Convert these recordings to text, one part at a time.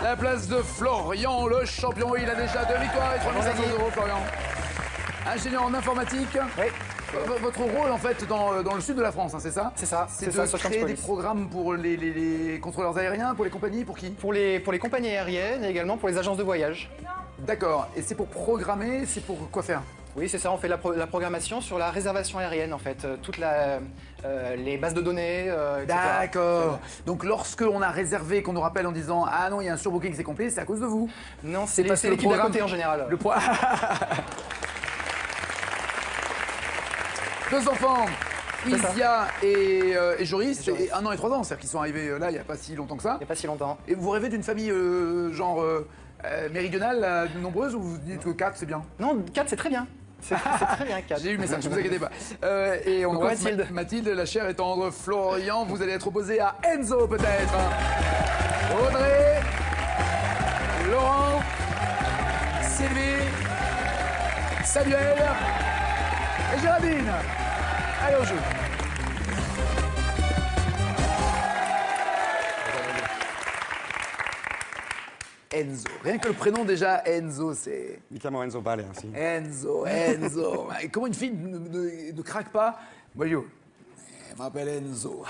la place de Florian, le champion. Il a déjà 2 victoires et 3 500 €, Florian. Ingénieur en informatique. Oui. Votre rôle, en fait, dans le sud de la France, hein, c'est ça? C'est ça, c'est de créer des programmes pour les contrôleurs aériens, pour les compagnies, pour qui? Pour les compagnies aériennes et également pour les agences de voyage. D'accord. Et c'est pour programmer, c'est pour quoi faire? Oui, c'est ça, on fait la programmation sur la réservation aérienne, en fait. Toutes les bases de données, etc. D'accord. Donc, lorsque on a réservé, qu'on nous rappelle en disant « Ah non, il y a un surbooking, c'est complet », c'est à cause de vous? Non, c'est l'équipe d'à côté en général. Le point. 2 enfants, Isia et Joris, et 1 an et 3 ans, c'est-à-dire qu'ils sont arrivés là il n'y a pas si longtemps que ça. Il n'y a pas si longtemps. Et vous rêvez d'une famille genre méridionale, nombreuse, ou vous dites que 4 c'est bien? Non, 4 c'est très bien. C'est très bien, 4. J'ai eu le message, ne vous inquiétez pas. Et on voit Mathilde, la chère et tendre Florian, vous allez être opposé à Enzo peut-être. Audrey, Laurent, Sylvie, Samuel et Géraldine. Allez au jeu. Enzo. Rien que le prénom déjà, Enzo, c'est... Mi chiamo Enzo Bale, sì. Enzo. Et comment une fille ne craque pas? Moi, je m'appelle Enzo.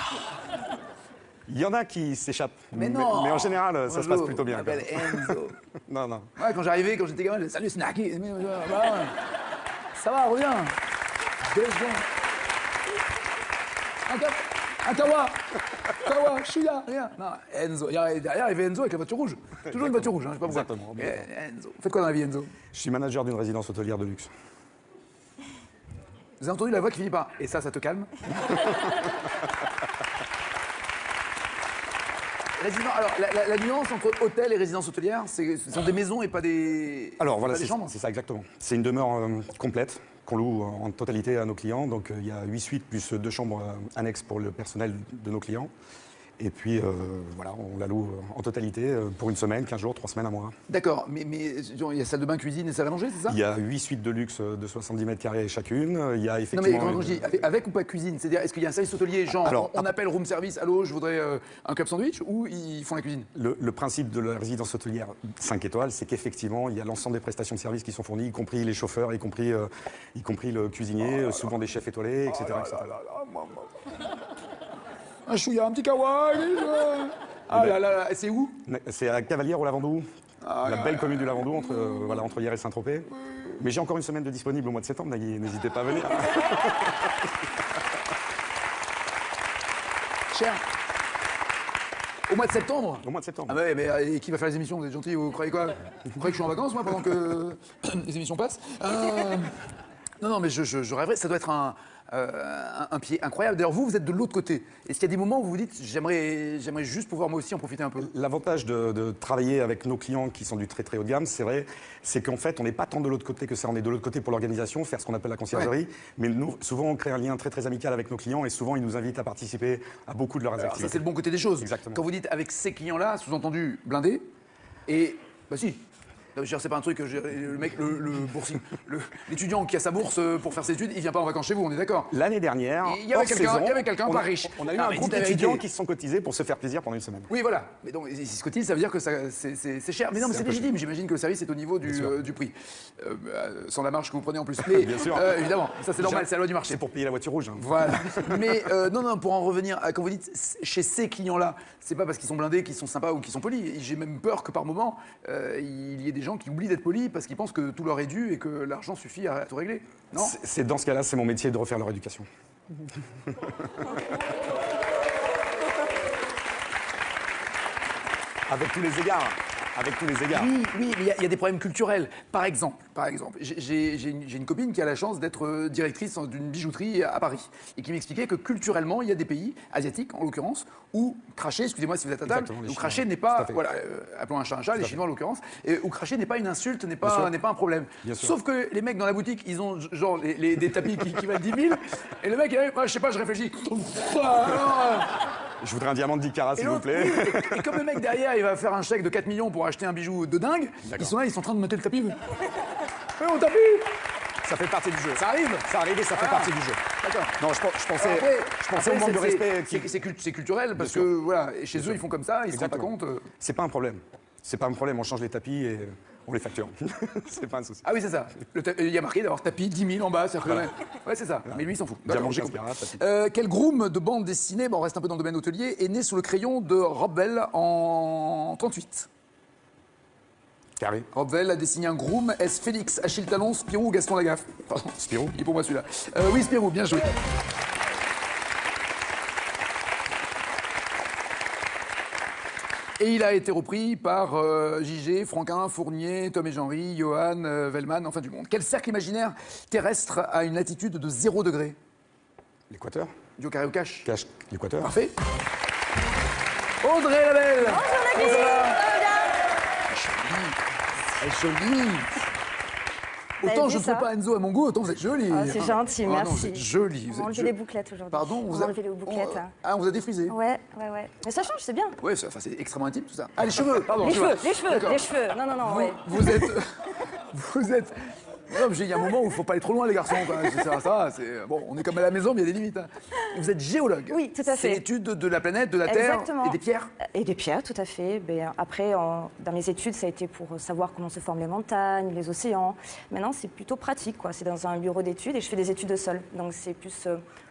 Il y en a qui s'échappent. Mais non. Mais en général, ça se passe plutôt bien. Je m'appelle Enzo. Non. Ouais, quand j'arrivais, quand j'étais gamin, salut Snacky. Ça va, reviens. 2 secondes. Un kawa, Chouya, rien. Non, Enzo. Derrière, il y avait Enzo avec la voiture rouge. Toujours une voiture rouge, hein, je sais pas pourquoi. Exactement. Enzo. Faites quoi dans la vie, Enzo? Je suis manager d'une résidence hôtelière de luxe. Vous avez entendu la voix qui finit par « Et ça te calme ?» Alors, la nuance entre hôtel et résidence hôtelière, ce sont des maisons et pas des, Alors voilà, des chambres? c'est ça exactement. C'est une demeure complète qu'on loue en totalité à nos clients. Donc il y a 8 suites plus 2 chambres annexes pour le personnel de nos clients. Et puis voilà, on la loue en totalité pour 1 semaine, 15 jours, 3 semaines, 1 mois. D'accord, mais il y a salle de bain, cuisine et salle à manger, c'est ça? Il y a 8 suites de luxe de 70 mètres carrés chacune. Il y a effectivement... Non mais quand je dis avec ou pas cuisine, c'est-à-dire est-ce qu'il y a un service hôtelier, genre Alors, on appelle room service, allô, je voudrais un club sandwich, ou ils font la cuisine? Le principe de la résidence hôtelière 5 étoiles, c'est qu'effectivement, il y a l'ensemble des prestations de services qui sont fournies, y compris les chauffeurs, y compris le cuisinier, souvent des chefs étoilés, etc. Un chouïa, un petit kawaii. Ah là là, c'est où? C'est à Cavalière au Lavandou, la belle commune du Lavandou, entre Hyères et Saint-Tropez. Mais j'ai encore 1 semaine de disponible au mois de septembre, n'hésitez pas à venir. Cher. Au mois de septembre? Au mois de septembre. Ah ouais, mais et qui va faire les émissions? Vous êtes gentil, vous croyez quoi? Vous croyez que je suis en vacances, moi, pendant que les émissions passent? Non, mais je rêverais, ça doit être un pied incroyable. D'ailleurs, vous êtes de l'autre côté. Est-ce qu'il y a des moments où vous vous dites, j'aimerais juste pouvoir moi aussi en profiter un peu? L'avantage de travailler avec nos clients qui sont du très très haut de gamme, c'est vrai, c'est qu'en fait, on n'est pas tant de l'autre côté que ça. On est de l'autre côté pour l'organisation, faire ce qu'on appelle la conciergerie. Ouais. Mais nous, souvent, on crée un lien très très amical avec nos clients et souvent, ils nous invitent à participer à beaucoup de leurs activités. Ça, c'est le bon côté des choses. Exactement. Quand vous dites avec ces clients-là, sous-entendu blindés, et bah si. C'est pas un truc, le mec, l'étudiant qui a sa bourse pour faire ses études, il vient pas en vacances chez vous, on est d'accord? L'année dernière, il y avait quelqu'un pas riche. On a eu un groupe d'étudiants qui se sont cotisés pour se faire plaisir pendant 1 semaine. Oui, voilà. Mais donc, s'ils se cotisent, ça veut dire que c'est cher. Mais non, mais c'est légitime. J'imagine que le service est au niveau du prix. Sans la marge que vous prenez en plus. Mais, bien sûr. Évidemment, ça c'est normal, c'est la loi du marché. C'est pour payer la voiture rouge. Hein. Voilà. Mais non, pour en revenir, quand vous dites chez ces clients-là, c'est pas parce qu'ils sont blindés qu'ils sont sympas ou qu'ils sont polis. J'ai même peur que par moment, il y ait des gens qui oublient d'être polis parce qu'ils pensent que tout leur est dû et que l'argent suffit à tout régler. Non? C'est dans ce cas-là, c'est mon métier de refaire leur éducation. Avec tous les égards. Avec tous les égards. Oui, mais il y a des problèmes culturels. Par exemple, j'ai une copine qui a la chance d'être directrice d'une bijouterie à Paris et qui m'expliquait que culturellement, il y a des pays, asiatiques en l'occurrence, où cracher, excusez-moi si vous êtes à table, où cracher n'est pas, voilà, appelons un chat, les Chinois en l'occurrence, où cracher n'est pas une insulte, n'est pas un problème. Sauf que les mecs dans la boutique, ils ont genre des tapis qui valent 10 000, et le mec, il arrive, je sais pas, je réfléchis. Je voudrais un diamant de 10 carats, s'il vous plaît. Et comme le mec derrière, il va faire un chèque de 4 millions pour acheter un bijou de dingue, ils sont là, ils sont en train de monter le tapis. Mais mon tapis! Ça fait partie du jeu. Ça arrive et ça fait partie du jeu. D'accord. Non, je pensais au manque de respect. C'est culturel parce que voilà, chez eux, ils font comme ça, ils se rendent pas compte. C'est pas un problème. C'est pas un problème, on change les tapis et on les facture. C'est pas un souci. Ah oui, c'est ça. Il y a marqué d'avoir tapis 10 000 en bas. Ouais, c'est ça. Mais lui, il s'en fout. Diamant J'ai compris. Caspera, tapis. Quel groom de bande dessinée, on reste un peu dans le domaine hôtelier, est né sous le crayon de Robvel en 38? Carré. Robvel a dessiné un groom. Est-ce Félix, Achille Talon, Spirou ou Gaston Lagaffe? Pardon. Spirou. Il est pour moi celui-là. Oui, Spirou, bien joué. Et il a été repris par JG, Franquin, Fournier, Tom et Jean-Ry, Johan, Vellman, enfin du monde. Quel cercle imaginaire terrestre a une latitude de 0 degré? L'équateur. Du carré au cache. Cache l'équateur. Parfait. Audrey Labelle. Bonjour Comment ça va? Ça Elle est jolie. Vous avez Autant vu je ne ça trouve pas Enzo à mon goût, autant vous êtes jolie. Ah, c'est gentil, Ah non, merci. vous êtes jolie. On a enlevé les bouclettes aujourd'hui. Pardon, on a enlevé les bouclettes. Ah, on vous a défrisé. Ouais. Mais ça change, c'est bien. Ouais, c'est extrêmement intime tout ça. Ah, les cheveux, pardon. Les je vois. cheveux. D'accord. Non, Vous, ouais. vous êtes. Vous êtes. Non, mais il y a un moment où il ne faut pas aller trop loin, les garçons. Quoi. Bon, on est comme à la maison, mais il y a des limites. Hein. Vous êtes géologue. Oui, tout à fait. C'est l'étude de la planète, de la Exactement. Terre et des pierres. Et des pierres, tout à fait. Ben, après, dans mes études, ça a été pour savoir comment se forment les montagnes, les océans. Maintenant, c'est plutôt pratique, quoi. C'est dans un bureau d'études et je fais des études de sol. Donc, c'est plus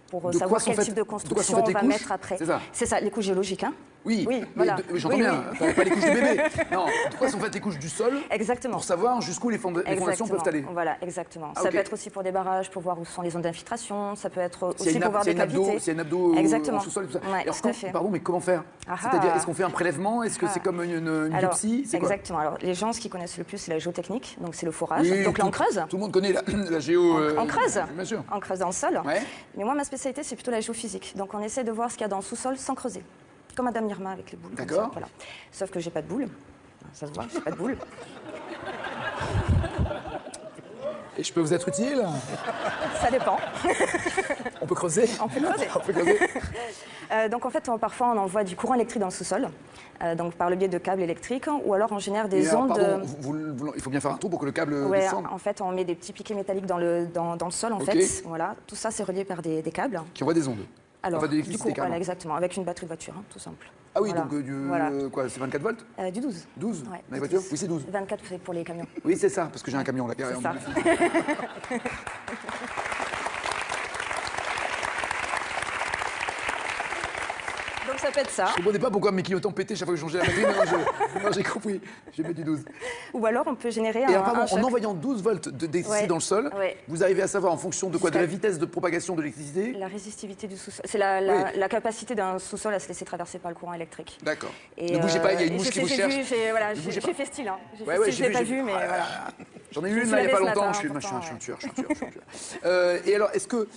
pour De savoir quoi quel sont type faites- de de quoi sont construction faites on les va couches mettre après. C'est ça. C'est ça, les couches géologiques, hein. Oui, Oui, mais voilà. j'entends Oui, bien. Pas les couches de bébé. Non, de quoi sont faites les couches du sol Exactement. pour savoir jusqu'où les fondations peuvent aller. Voilà, exactement. Ah, ça ok. peut être aussi pour des barrages, pour voir où sont les zones d'infiltration. Ça peut être S'il y aussi a pour voir s'il des y a une abdo, cavités. s'il y a une abdo Exactement. en sous-sol et tout ça. Ouais, Alors, tout à fait. pardon, mais comment faire? Ah C'est-à-dire, ah. est-ce qu'on fait un prélèvement? Est-ce que c'est comme une Alors, biopsie? C'est quoi? exactement. Alors, les gens, ce qu'ils connaissent le plus, c'est la géotechnique. Donc, c'est le forage. Oui, Donc, là, on creuse. Tout le monde connaît la géo. On creuse. Bien sûr. On creuse dans le sol. Ouais. Mais moi, ma spécialité, c'est plutôt la géophysique. Donc, on essaie de voir ce qu'il y a dans le sous-sol sans creuser. Comme Madame Irma avec les boules. comme D'accord. ça, voilà. Sauf que j'ai pas de boules. Ça se voit, j'ai pas de boules. Et je peux vous être utile? Ça dépend. On peut creuser? On peut creuser. On peut creuser. Donc en fait, parfois on envoie du courant électrique dans le sous-sol, donc par le biais de câbles électriques, ou alors on génère des Et alors, ondes. pardon, il faut bien faire un trou pour que le câble Ouais, descende. en fait, on met des petits piquets métalliques dans le sol, en Ok. fait. Voilà, tout ça c'est relié par des câbles. Qui envoie des ondes. Alors, Enfin, de du l'électricité, coup, voilà, carrément. exactement, avec une batterie de voiture, hein, tout simple. Ah oui, Voilà. donc Voilà. quoi, c'est 24 volts? Du 12. 12 Ouais, dans les voitures? 12. Oui, c'est 12. 24, c'est pour les camions. Oui, c'est ça, parce que j'ai un camion là, C'est carrément. ça. Donc ça peut être ça. Je comprenais pas pourquoi mes clignotants pétaient chaque fois que je changeais la batterie, maintenant j'ai compris. J'ai mis du 12. Ou alors on peut générer Et un apparemment, en choc. envoyant 12 volts d'électricité Ouais, dans le sol, ouais. vous arrivez à savoir en fonction de quoi? De la Jusqu'à- vitesse de propagation de l'électricité? La résistivité du sous-sol. C'est la capacité d'un sous-sol à se laisser traverser par le courant électrique. D'accord. Et, Ne bougez pas, il y a une et mouche je qui sais, vous j'ai cherche. vu, Ne bougez pas. j'ai fait style. Hein. J'ai Ouais, fait ouais, style, je l'ai pas vu, mais Ah, voilà. J'en ai Je eu me une suis là, il n'y a pas lavée ce longtemps, matin, je suis un pourtant, tueur. Et alors, est-ce que,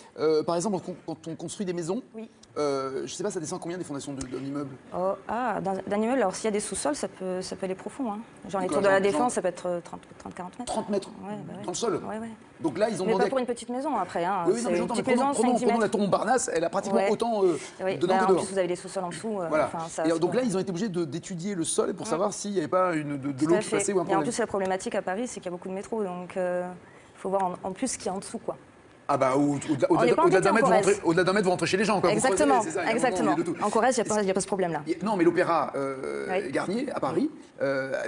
par exemple, quand on construit des maisons, Oui. je sais pas, ça descend combien des fondations d'un immeuble? D'un immeuble, alors s'il y a des sous-sols, ça peut aller profond. Hein. Genre les Quoi, tours de la genre- Défense, ça peut être 30-40 mètres. 30 mètres Ouais, bah ouais. dans le sol? Ouais, ouais. Donc là, ils ont Mais demandé... pas pour une petite maison après. Hein. Oui, non, C'est mais une j'entends, mais petite maison, 5-10 prenons la mètres. tour Montparnasse, elle a pratiquement Ouais. autant Oui, dedans bah, que en dehors. plus, vous avez des sous-sols en dessous. Voilà. Enfin, ça Et se donc là, voit. ils ont été obligés d'étudier le sol pour savoir s'il n'y avait pas de Tout l'eau à qui fait. passait ou un Et en problème. plus, la problématique à Paris, c'est qu'il y a beaucoup de métro. Donc, il faut voir en plus ce qu'il y a en dessous. Quoi. Ah bah, On n'est pas au-delà d'un entêté en mètre, Corrèze. au-delà d'un mètre, vous rentrez chez les gens. Quoi. Vous Exactement. creusez, c'est ça, il y a un moment, Exactement. il y a de tout. En Corrèze, il n'y a pas ce problème-là. Non, mais l'opéra Oui. Garnier, à Paris,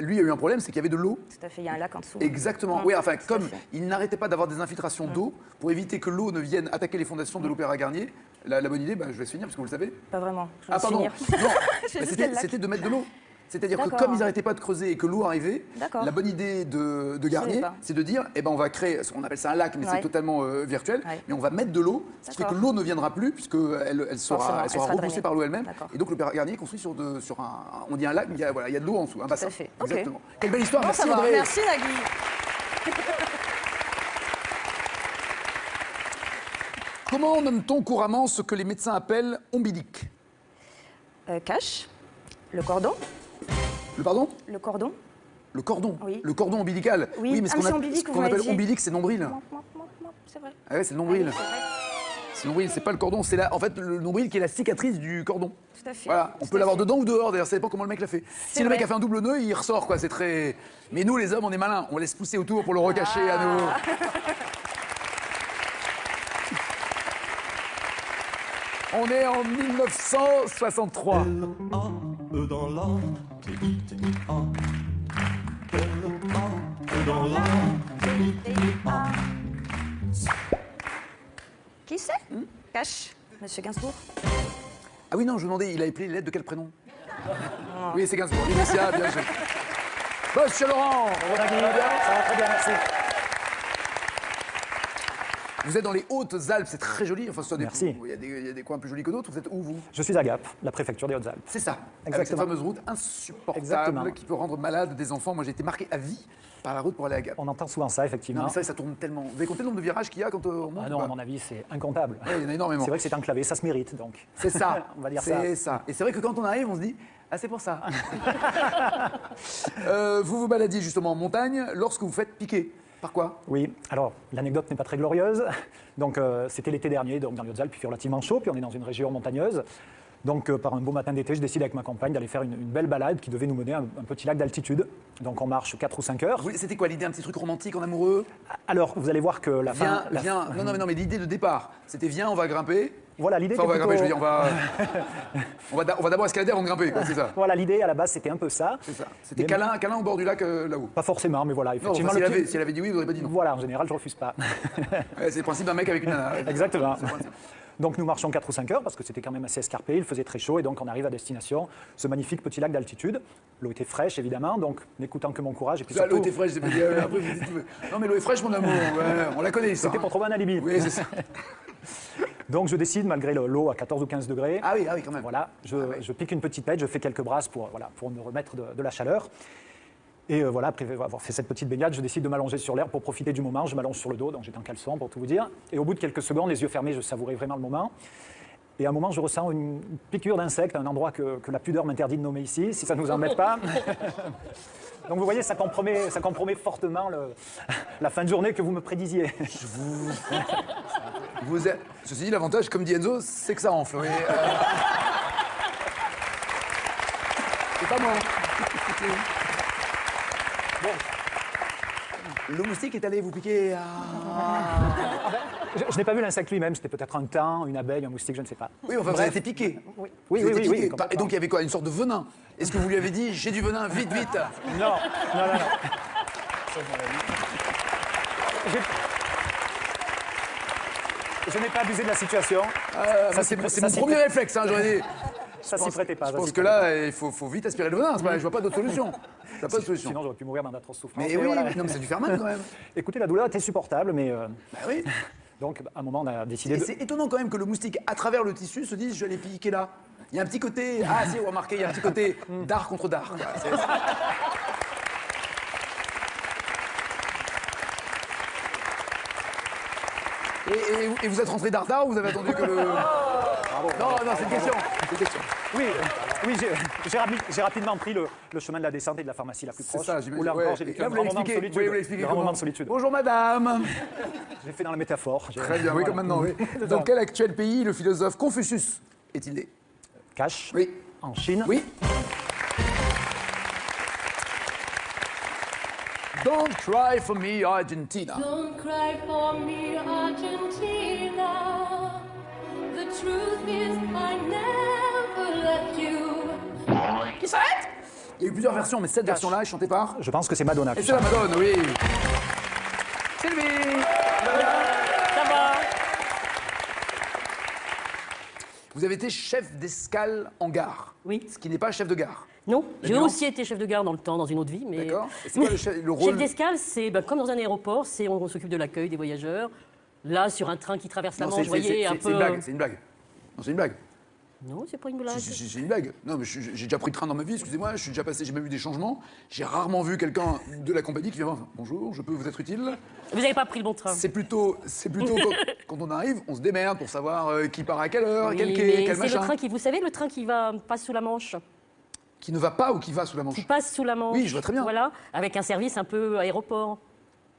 lui, il y a eu un problème, c'est qu'il y avait de l'eau. Tout à fait, il y a un lac en dessous. Exactement. Mm. Oui, enfin, Tout à comme fait. il n'arrêtait pas d'avoir des infiltrations d'eau, pour éviter que l'eau ne vienne attaquer les fondations de l'opéra Garnier, la bonne idée, bah, je laisse finir, parce que vous le savez. Pas vraiment. Je Ah, vais pardon. finir. Non, J'ai bah, juste le lac. c'était de mettre de l'eau. C'est-à-dire que D'accord. comme ils n'arrêtaient pas de creuser et que l'eau arrivait, D'accord. la bonne idée de savais Garnier, pas. c'est de dire, eh ben, on va créer, on appelle ça un lac, mais c'est Ouais. totalement virtuel, Ouais. mais on va mettre de l'eau, ce qui fait que D'accord. l'eau ne viendra plus, puisqu'elle elle Forcément, sera, elle sera repoussée drainée. par l'eau elle-même. D'accord. Et donc l'opéra Garnier est construit sur un, on dit un lac, mais il y a de l'eau en dessous, un bassin. à fait. Ok. Exactement. Quelle belle histoire, Bon, merci ça va. Audrey. Merci Nagui. Comment nomme-t-on couramment ce que les médecins appellent ombilique? Cache, le cordon, Le pardon? le cordon. Le cordon. Oui. Le cordon ombilical. Oui. mais ce Ah, qu'on mais c'est a- ombilique, ce vous qu'on m'avez appelle dit. ombilique, c'est nombril. C'est vrai. Ah ouais, c'est le nombril. Ah oui, c'est vrai. C'est le nombril, c'est pas le cordon, c'est en fait le nombril qui est la cicatrice du cordon. Tout à fait. Voilà, on Tout peut à l'avoir fait. dedans ou dehors d'ailleurs, ça dépend comment le mec l'a fait. Si le mec vrai. a fait un double nœud, il ressort quoi, c'est très. Mais nous les hommes, on est malins, on laisse pousser autour pour le recacher à nouveau. On est en 1963. L-A-E dans la, T-I-T-I-A. Qui c'est Cache. Monsieur Gainsbourg. Ah oui, non, je vous demandais, il a appelé les lettres de quel prénom? Oui, c'est Gainsbourg. Initial, bien joué. Monsieur Laurent, Ça va très bien, merci. vous êtes dans les Hautes-Alpes, c'est très joli. Enfin, Merci. Il y a des coins plus jolis que d'autres. Vous êtes où, vous? Je suis à Gap, la préfecture des Hautes-Alpes. C'est ça, avec cette Exactement. fameuse route insupportable Exactement. qui peut rendre malade des enfants. Moi, j'ai été marqué à vie par la route pour aller à Gap. On entend souvent ça, Non, effectivement. mais ça tourne tellement. Vous avez compté le nombre de virages qu'il y a quand on monte? Ah non, ou à pas? mon avis, c'est incontable. Ouais, il y en a énormément. C'est vrai que c'est enclavé, ça se mérite, donc. C'est ça. On va dire c'est ça. Et c'est vrai que quand on arrive, on se dit ah, c'est pour ça. Vous vous baladiez justement en montagne lorsque vous faites piquer. Par quoi? Oui, alors l'anecdote n'est pas très glorieuse. Donc c'était l'été dernier, donc dans les Hautes-Alpes, il fait relativement chaud, puis on est dans une région montagneuse. Donc par un beau matin d'été, je décide avec ma compagne d'aller faire une belle balade qui devait nous mener à un petit lac d'altitude. Donc on marche 4 ou 5 heures. C'était quoi l'idée? Un petit truc romantique en amoureux? Alors vous allez voir que la fin... Viens. Non, mais l'idée de départ, c'était viens, on va grimper. Voilà, l'idée Enfin, on va était grimper, je veux plutôt... dire, on va d'abord escalader avant de grimper, quoi, c'est ça. Voilà, l'idée à la base, c'était un peu ça. C'est ça. C'était Mais- câlin au bord du lac là-haut. Pas forcément, mais voilà, Non, effectivement... enfin, le si elle avait dit oui, vous n'auriez pas dit non. Voilà, en général, je refuse pas. Ouais, c'est le principe d'un mec avec une nana. Exactement. C'est le principe. Donc nous marchons 4 ou 5 heures parce que c'était quand même assez escarpé, il faisait très chaud et donc on arrive à destination, ce magnifique petit lac d'altitude. L'eau était fraîche évidemment, donc n'écoutant que mon courage et puis Ça, l'eau surtout, était fraîche, j'ai pas dit. Après, vous dites, non, mais l'eau est fraîche, mon amour. Ouais, on la connaît, ça. c'était pour trouver un alibi. Oui, c'est ça. Donc je décide, malgré l'eau à 14 ou 15 degrés, Ah oui, quand même. voilà, je pique une petite pête, je fais quelques brasses pour me remettre de la chaleur. Et voilà, après avoir fait cette petite baignade, je décide de m'allonger sur l'herbe pour profiter du moment. Je m'allonge sur le dos, donc j'étais en caleçon pour tout vous dire. Et au bout de quelques secondes, les yeux fermés, je savourais vraiment le moment. Et à un moment, je ressens une piqûre d'insecte, un endroit que la pudeur m'interdit de nommer ici, si ça ne vous embête pas. Donc vous voyez, ça compromet fortement la fin de journée que vous me prédisiez. Ceci dit, l'avantage, comme dit Enzo, c'est que ça enfle. Oui, C'est pas moi. Bon. Le moustique est allé vous piquer à... Je n'ai pas vu l'insecte lui-même, c'était peut-être un thym, une abeille, un moustique, je ne sais pas. Oui, enfin, vous avez été piqué. Oui, Vous oui, avez été oui, piqué. complètement. Et donc, il y avait quoi? Une sorte de venin? Est-ce que vous lui avez dit, j'ai du venin, vite, vite? Non. Je n'ai pas abusé de la situation. C'est mon premier réflexe, hein, j'aurais dit. Ça s'y prêtait pas. Je ça pense s'y que prêtait là, il faut vite aspirer le venin. Je vois pas d'autre solution. Je vois pas de pas. solution. Sinon, j'aurais pu mourir dans d'atroces souffrances. Mais oui, voilà. non, mais ça a dû faire mal quand même. Écoutez, la douleur était supportable, mais Bah oui. donc à un moment, on a décidé Et de... c'est étonnant quand même que le moustique, à travers le tissu, se dise je vais aller piquer là. Il y a un petit côté. Ah si, vous remarquez, il y a un petit côté d'art contre d'art. quoi. Et vous êtes rentré d'art ou vous avez attendu que le. Non, c'est une question. C'est une question. Oui, j'ai rapidement pris le chemin de la descente et de la pharmacie la plus C'est proche. ça, où j'imagine. là Ouais. encore, j'ai Et vécu là, un vous grand l'avez moment de expliqué. solitude. Vous l'expliquez Un grand comment moment de solitude. Bonjour madame. J'ai fait dans la métaphore. Très bien, oui, Voilà. comme maintenant, oui. C'est Dans ça. quel actuel pays le philosophe Confucius est-il né? Cache, Oui. en Chine. Oui. Don't cry for me, Argentina. Don't cry for me, Argentina. The truth is, I never left you. Qui s'arrête? Il y a eu plusieurs versions, mais cette version-là est chantée par. Je pense que c'est Madonna. Et qui c'est la chante. Madone, oui. Sylvie. Ça va? Vous avez été chef d'escale en gare. Oui. Ce qui n'est pas chef de gare. Non, j'ai nuance. aussi été chef de gare dans le temps, dans une autre vie. Mais... D'accord. Et c'est quoi le rôle? Chef d'escale, c'est comme dans un aéroport, on s'occupe de l'accueil des voyageurs. Là, sur un train qui traverse la Non, Manche, vous voyez, un c'est peu... une blague, c'est une blague. Non, c'est une blague. Non, c'est pas une blague. C'est une blague. Non, mais j'ai déjà pris le train dans ma vie, excusez-moi, je suis déjà passé, j'ai même eu des changements. J'ai rarement vu quelqu'un de la compagnie qui vient voir, bonjour, je peux vous être utile. Vous n'avez pas pris le bon train. C'est plutôt quand on arrive, on se démerde pour savoir qui part à quelle heure, Oui, quel mais quai, quel c'est machin. le train qui, vous savez, le train qui passe sous la Manche. Qui ne va pas ou qui va sous la Manche. Qui passe sous la Manche. Oui, je vois très bien. Voilà, avec un service un peu aéroport.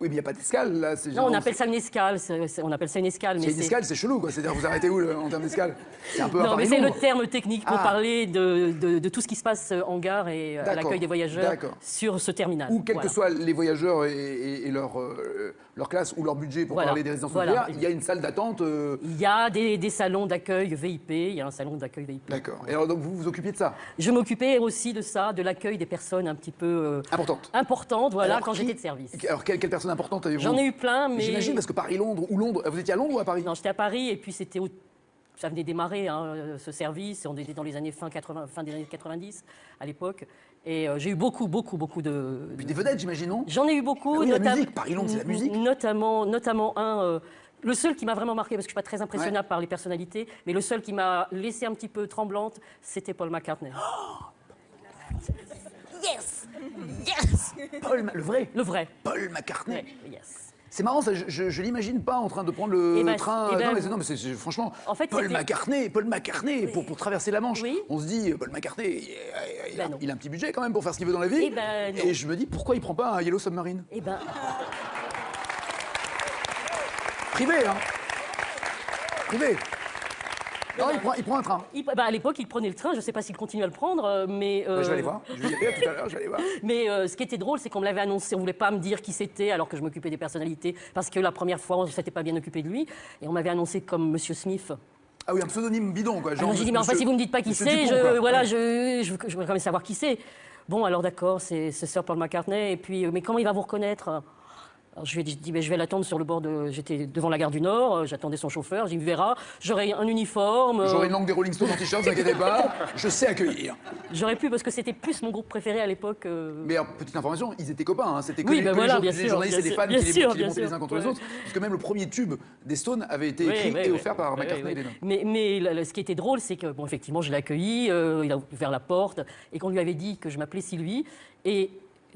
Oui, mais il n'y a pas d'escale, là. Non, on appelle ça une escale. On appelle ça une escale. C'est Mais une escale, c'est chelou, quoi. C'est-à-dire, vous arrêtez où en termes d'escale? C'est un peu non, mais c'est le Paris-Londres. terme technique pour Ah. parler de tout ce qui se passe en gare et à D'accord, l'accueil des voyageurs d'accord. sur ce terminal. Ou quels Voilà. que soient les voyageurs et leur classe ou leur budget pour Voilà, parler des résidences voilà. hôtelières, il y a une salle d'attente. Il y a des salons d'accueil VIP, il y a un salon d'accueil VIP. D'accord. Et alors, donc, vous vous occupiez de ça? Je m'occupais aussi de ça, de l'accueil des personnes un petit peu importantes, voilà, Alors, quand qui- j'étais de service. Alors, quelle personne importante avez-vous? J'en ai eu plein, mais... J'imagine, parce que Paris-Londres ou Londres. Vous étiez à Londres ou à Paris? Non, j'étais à Paris et puis ça venait démarrer, hein, ce service. On était dans les années fin des années 90 à l'époque. Et j'ai eu beaucoup de... Puis des vedettes, j'imagine, non? J'en ai eu beaucoup. Ah oui, la musique, Paris-Londres, c'est la musique. Notamment un... le seul qui m'a vraiment marqué, parce que je ne suis pas très impressionnable Ouais. par les personnalités, mais le seul qui m'a laissé un petit peu tremblante, c'était Paul McCartney. Yes! Yes! Le vrai? Le vrai. Paul McCartney. Ouais, yes. C'est marrant, ça, je l'imagine pas en train de prendre le Eh ben, train. eh ben, non, mais franchement, En fait, Paul c'était- McCartney, pour traverser la Manche. Oui. On se dit, Paul McCartney, Ben non. il a un petit budget quand même pour faire ce qu'il veut dans la vie. Eh ben, non. Et je me dis, pourquoi il prend pas un Yellow Submarine? Eh ben, Privé, hein? Privé. Non, il prend un train. à l'époque, il prenait le train. Je ne sais pas s'il continue à le prendre, mais... Je vais aller voir. Je vais y aller tout à l'heure, je vais aller voir. Mais ce qui était drôle, c'est qu'on me l'avait annoncé. On ne voulait pas me dire qui c'était, alors que je m'occupais des personnalités, parce que la première fois, on ne s'était pas bien occupé de lui. Et on m'avait annoncé comme Monsieur Smith. Ah oui, un pseudonyme bidon, quoi. Alors j'ai dit, mais enfin, si vous ne me dites pas qui Monsieur c'est, Dupont, quoi. je voudrais quand même savoir qui c'est. Bon, alors d'accord, c'est Sir Paul McCartney. Et puis, mais comment il va vous reconnaître? Alors je lui ai dit, ben, je vais l'attendre sur le bord de... J'étais devant la gare du Nord, j'attendais son chauffeur, il me verra, j'aurai un uniforme. J'aurai une langue des Rolling Stones en t-shirt, ne vous inquiétez pas. Je sais accueillir. J'aurais pu, parce que c'était plus mon groupe préféré à l'époque. Mais alors, petite information, ils étaient copains. Hein. C'était que Oui, les, ben que voilà, les, bien les sûr, journalistes et bien les fans sûr, qui les bien montaient sûr. les uns contre les Ouais. autres. Parce que même le premier tube des Stones avait été Oui, écrit oui, et oui. offert par Oui, McCartney oui. et Lennon. Mais ce qui était drôle, c'est que, bon, effectivement, je l'ai accueilli, il a ouvert la porte, et qu'on lui avait dit que je m'appelais Sylvie. Et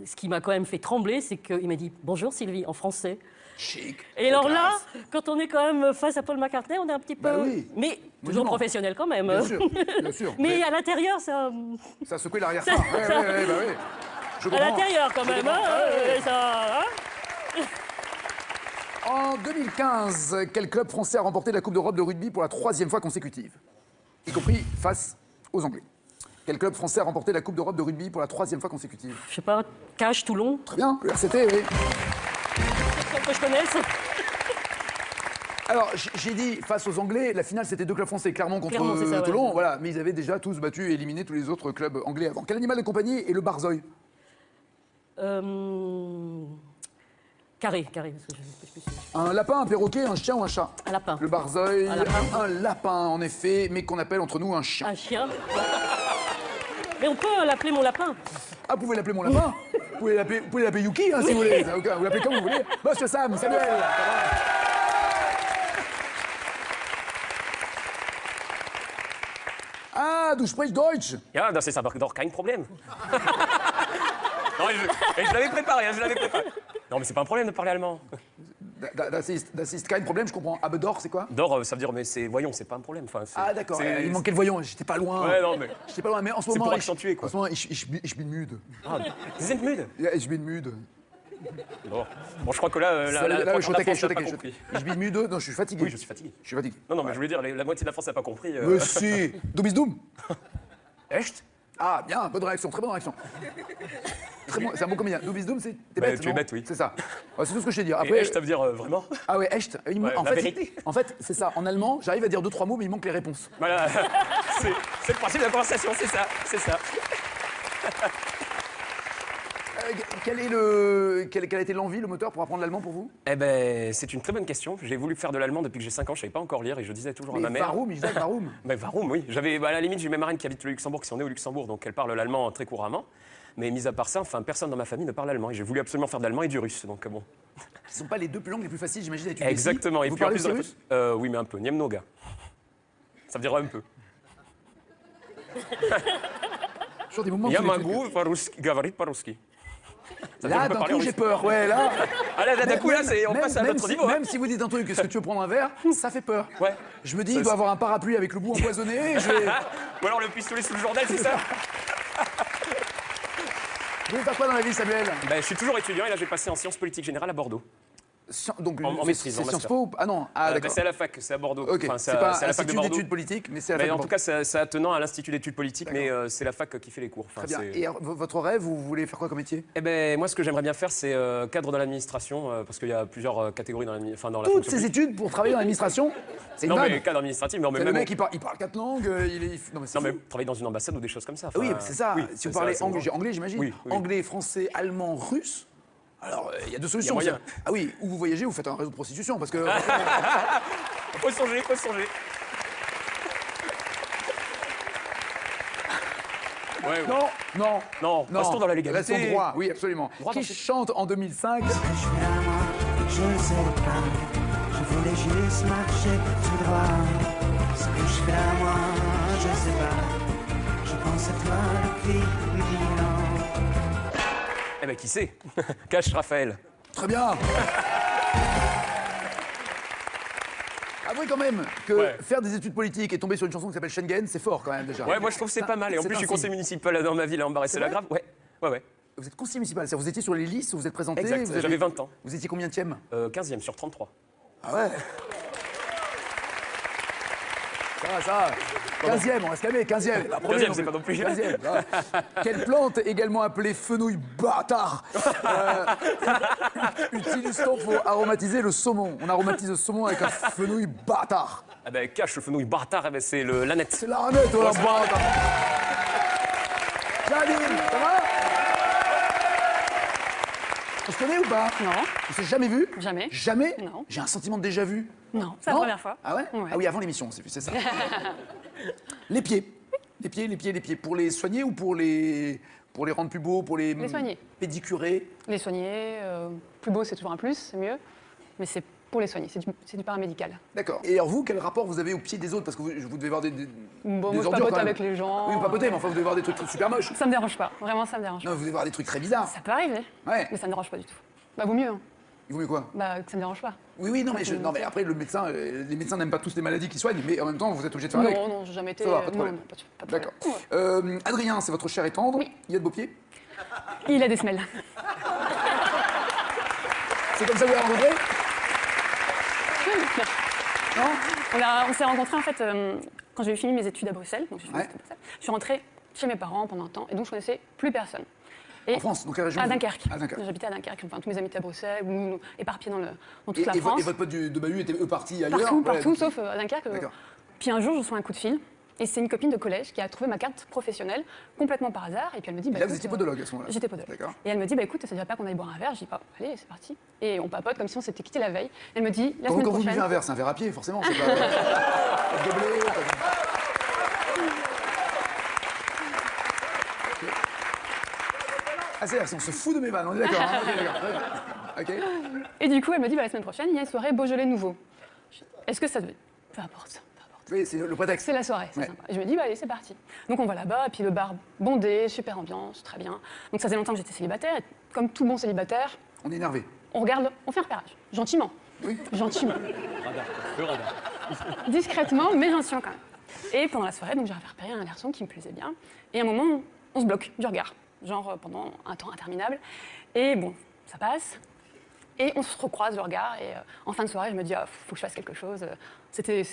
ce qui m'a quand même fait trembler, c'est qu'il m'a dit « Bonjour Sylvie » en français. Chic. Et alors là, classe. quand on est quand même face à Paul McCartney, on est un petit peu... Bah oui. Mais toujours Monument. professionnel quand même. Bien sûr, bien sûr. Mais à l'intérieur, ça... Ça a secoué l'arrière-train. Ouais, bah oui. Je À comprends. l'intérieur quand Je même, comprends. hein, Ouais, ouais. ça... hein. En 2015, quel club français a remporté la Coupe d'Europe de rugby pour la 3e fois consécutive? Y compris face aux Anglais. Quel club français a remporté la Coupe d'Europe de rugby pour la 3e fois consécutive? Je sais pas, Cache, Toulon, Très bien, le RCT, oui. que je connaisse. Alors, j'ai dit face aux Anglais, la finale c'était 2 clubs français, Clermont contre Clermont, c'est ça, ouais. Toulon, voilà, mais ils avaient déjà tous battu et éliminé tous les autres clubs anglais avant. Quel animal de compagnie est le barzeuil? Carré, parce que je suis Un lapin, un perroquet, un chien ou un chat? un lapin. Le barzeuil, Un lapin. un lapin en effet, mais qu'on appelle entre nous un chien. Un chien. Mais on peut l'appeler mon lapin. Ah, vous pouvez l'appeler mon lapin? Vous pouvez l'appeler Yuki, hein, si vous voulez. Vous l'appelez comme vous voulez. Monsieur Sam, Samuel. ça va. Ah, du sprichst Deutsch. Ja, das ist aber doch kein Problem. Non, je l'avais préparé, je l'avais préparé. Non, mais c'est pas un problème de parler allemand. Das ist kein Problem, je comprends. Abedor, c'est quoi? D'or, ça veut dire, mais c'est voyons, c'est pas un problème. Enfin, Ah, d'accord. c'est- Il manquait le voyant. J'étais pas loin. Ouais, non, mais. J'étais pas loin, mais en ce C'est moment. pour accentuer, quoi. En ce moment, ich bin müde. Ah, Sie sind müde. Ja, ich bin müde. Bon, je crois que là, Ça, là, la je suis au taquet, je suis au taquet. compris. Ich bin müde. Non, je suis fatigué. Oui, je suis fatigué. Je suis fatigué. Non, mais je voulais dire, la moitié de la France n'a pas compris. Mais si. Du bist dumm. Echt? Ah, bien, bonne réaction, très bonne réaction. Très bon, c'est un bon comédien. Du bist dumm, c'est. T'es Bah, bête, tu es non bête, oui. C'est ça. Ouais, c'est tout ce que je sais dire. Et Après. echt, ça veut dire vraiment? Ah ouais, echt. Ouais, la vérité. En fait, c'est ça. En allemand, j'arrive à dire 2-3 mots, mais il manque les réponses. Voilà. C'est le principe de la conversation, c'est ça. C'est ça. Quel a été l'envie, le moteur pour apprendre l'allemand pour vous? Eh ben, c'est une très bonne question. J'ai voulu faire de l'allemand depuis que j'ai 5 ans, je savais pas encore lire et je disais toujours à ma Mais mère. Varum, Isaac Varum. Ben, Varum, oui. À la limite, j'ai mes marraines qui habitent le Luxembourg, qui sont nées au Luxembourg, donc elles parlent l'allemand très couramment. Mais mis à part ça, enfin, personne dans ma famille ne parle allemand. Et j'ai voulu absolument faire de l'allemand et du russe, donc bon. Ce ne sont pas les 2 langues les plus faciles, j'imagine, à étudier. Exactement. Ici. Et Vous puis en parlez plus, aussi russe? oui, mais un peu. Niemnoga. Ça veut dire un peu. Toujours des moments où vous les Yamagu, по-русски, говорит по-русски. Ça veut dire Là, je peux d'un parler coup, en j'ai russe. peur. Ouais, là. Ah là, d'un coup, là, on Même- passe à même notre si- niveau. hein. Même si vous dites un truc, est-ce que tu veux prendre un verre? Ça fait peur. Ouais. Je me dis, Ça, il doit c'est- avoir un parapluie avec le bout empoisonné. Je vais... Ou alors le pistolet sous le journal, c'est ça? Vous faites quoi dans la vie, Samuel? Ben, je suis toujours étudiant et là, j'ai passé en sciences politiques générales à Bordeaux. Donc, En maîtrise, c'est en Sciences master. Po ou... Ah non, ah Ben, d'accord. c'est à la fac, c'est à Bordeaux. Ok, Enfin, c'est pas à la fac de Institut Bordeaux. d'études politiques, mais c'est à la Mais fac en de tout cas, c'est attenant à l'Institut d'études politiques, mais D'accord. c'est la fac qui fait les cours. Enfin, Très bien. c'est- Et alors, votre rêve, vous voulez faire quoi comme métier? Eh ben, moi, ce que j'aimerais bien faire, c'est cadre dans l'administration, parce qu'il y a plusieurs catégories dans dans la Toutes fonction ces publique. études pour travailler dans l'administration? C'est une Non, vanne. mais cadre administratif, mais Le même mec, il parle 4 langues, Non, mais c'est non, mais fou. travailler dans une ambassade ou des choses comme ça. Oui, enfin, mais c'est ça. oui, Si c'est vous ça, parlez c'est anglais, bon. anglais, j'imagine. Oui, oui. Anglais, français, allemand, russe. Alors, il y a deux solutions. moyen. Ah oui, ou vous voyagez, ou vous faites un réseau de prostitution, parce que... Faut songer, faut songer. Ouais, ouais. Non, Non, restons dans la légalité. Restons droit, oui, absolument. Droit Qui dans cette- chante en 2005 Je ne sais pas, je voulais juste marcher tout droit. Ce que je fais à moi, je sais pas. Je pense à toi, le cri me dit non. Eh ben, qui sait? Cache Raphaël. Très bien. Avouez quand même que Ouais. faire des études politiques et tomber sur une chanson qui s'appelle Schengen, c'est fort quand même déjà. Ouais, moi, je trouve que c'est pas mal. Et en C'est plus, je suis un conseiller signe. municipal dans ma ville, à Embarrassé la vrai Grave. Ouais, ouais, ouais. Vous êtes conseiller municipal, c'est-à-dire vous étiez sur les listes, vous êtes présenté. Exact, vous avez- j'avais 20 ans. Vous étiez combienième? 15e sur 33. Ah ouais. Ça va. 15e, on va se calmer, 15e. Pas premier 15e, non c'est plus. pas non plus. 15e, ça va. Quelle plante, également appelée fenouil bâtard, utilise-t-on pour aromatiser le saumon? On aromatise le saumon avec un fenouil bâtard. Ah ben, cache le fenouil bâtard, eh ben, c'est l'aneth. C'est la ranette, oh la bâtard. Nadine, ça va? On se connaît ou pas? Non, On s'est jamais vu? Jamais. Jamais? Non. J'ai un sentiment de déjà vu. non, c'est la Non première fois. Ah ouais, Ouais. Ah oui, avant l'émission, c'est ça. Les pieds. Les pieds. Pour les soigner ou pour les rendre plus beaux, pour les soigner. pédicurer? Les soigner, plus beau c'est toujours un plus, c'est mieux, mais c'est pour les soigner, c'est du paramédical. D'accord. Et alors vous, quel rapport vous avez aux pieds des autres? Parce que vous devez avoir des Bon, des moi je ordures, papote quand même. avec les gens. Oui, vous papotez, mais enfin vous devez avoir des trucs super moches. Ça me dérange pas, vraiment ça me dérange Non, pas. vous devez avoir des trucs très bizarres. Ça peut arriver, Ouais. mais ça me dérange pas du tout. Bah vaut mieux, hein. Il vaut mieux quoi? Bah que ça me dérange pas. Oui, non, mais après le médecin, les médecins n'aiment pas tous les maladies qu'ils soignent, mais en même temps vous êtes obligé de faire avec. Non, j'ai jamais été. Ça va, pas de non, problème. non, pas de problème. D'accord. Adrien, c'est votre cher et tendre. Oui. Il y a de beaux pieds. Il a des semelles. C'est comme ça que vous l'avez rencontré? On s'est rencontrés en fait quand j'ai fini mes études à Bruxelles. Donc j'ai fini mes études à Bruxelles. Je suis rentrée chez mes parents pendant un temps et donc je connaissais plus personne. Et En France, donc quelle région? à Dunkerque. À Dunkerque. J'habitais à Dunkerque. Enfin, tous mes amis étaient à Bruxelles, ou éparpillés dans toute Et, la et France. votre pote de Bahut était eux partis ailleurs? Partout, Ouais, donc- sauf à Dunkerque. D'accord. Puis un jour, je reçois un coup de fil. Et c'est une copine de collège qui a trouvé ma carte professionnelle complètement par hasard. Et puis elle me dit. Et là, vous écoute, étiez podologue à ce moment-là? J'étais podologue. D'accord. Et elle me dit, écoute, ça ne dirait pas qu'on aille boire un verre? Je dis, allez, c'est parti. Et on papote comme si on s'était quitté la veille. Elle me dit, la Quand semaine vous prochaine. buvez un verre, c'est un verre à pied, forcément. C'est pas... pas de gobelet, pas de- Ok. Ah, c'est-à-dire, on se fout de mes vannes, on est d'accord. Hein, ok, d'accord. Ok. Et du coup, elle me dit, la semaine prochaine, il y a une soirée Beaujolais nouveau. Est-ce que ça te. Peu importe. Oui, c'est le prétexte. C'est la soirée, c'est Ouais. sympa. Et je me dis, allez, c'est parti. Donc on va là-bas, et puis le bar bondé, super ambiance, très bien. Donc ça faisait longtemps que j'étais célibataire, et comme tout bon célibataire, On est énervé. on regarde, on fait un repérage, gentiment. Oui. Gentiment. Discrètement, mais gentiment quand même. Et pendant la soirée, donc j'ai repéré un garçon qui me plaisait bien. Et à un moment, on se bloque du regard, genre pendant un temps interminable. Et bon, ça passe. Et on se recroise le regard. Et en fin de soirée, je me dis, faut que je fasse quelque chose. C'était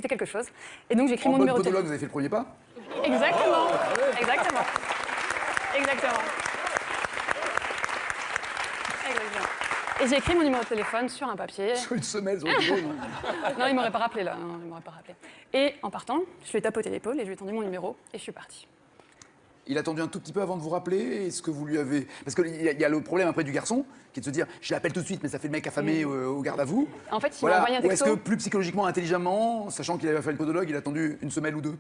quelque chose. Et donc j'écris En mon bonne numéro de podologue, téléphone. vous avez fait le premier pas? Exactement. Exactement. Exactement. Exactement. Et j'ai écrit mon numéro de téléphone sur un papier. Sur une semelle, sur le dos, non? Non, il m'aurait pas rappelé là. Non, il m'aurait pas rappelé. Et en partant, je lui ai tapoté l'épaule et je lui ai tendu mon numéro et je suis partie. Il a attendu un tout petit peu avant de vous rappeler. Est-ce que vous lui avez... Parce qu'il y a le problème après du garçon, qui est de se dire, je l'appelle tout de suite, mais ça fait le mec affamé au garde à vous. En fait, il m'a envoyé un Ou est-ce texto. que plus psychologiquement, intelligemment, sachant qu'il avait fait le podologue, il a attendu une semaine ou deux?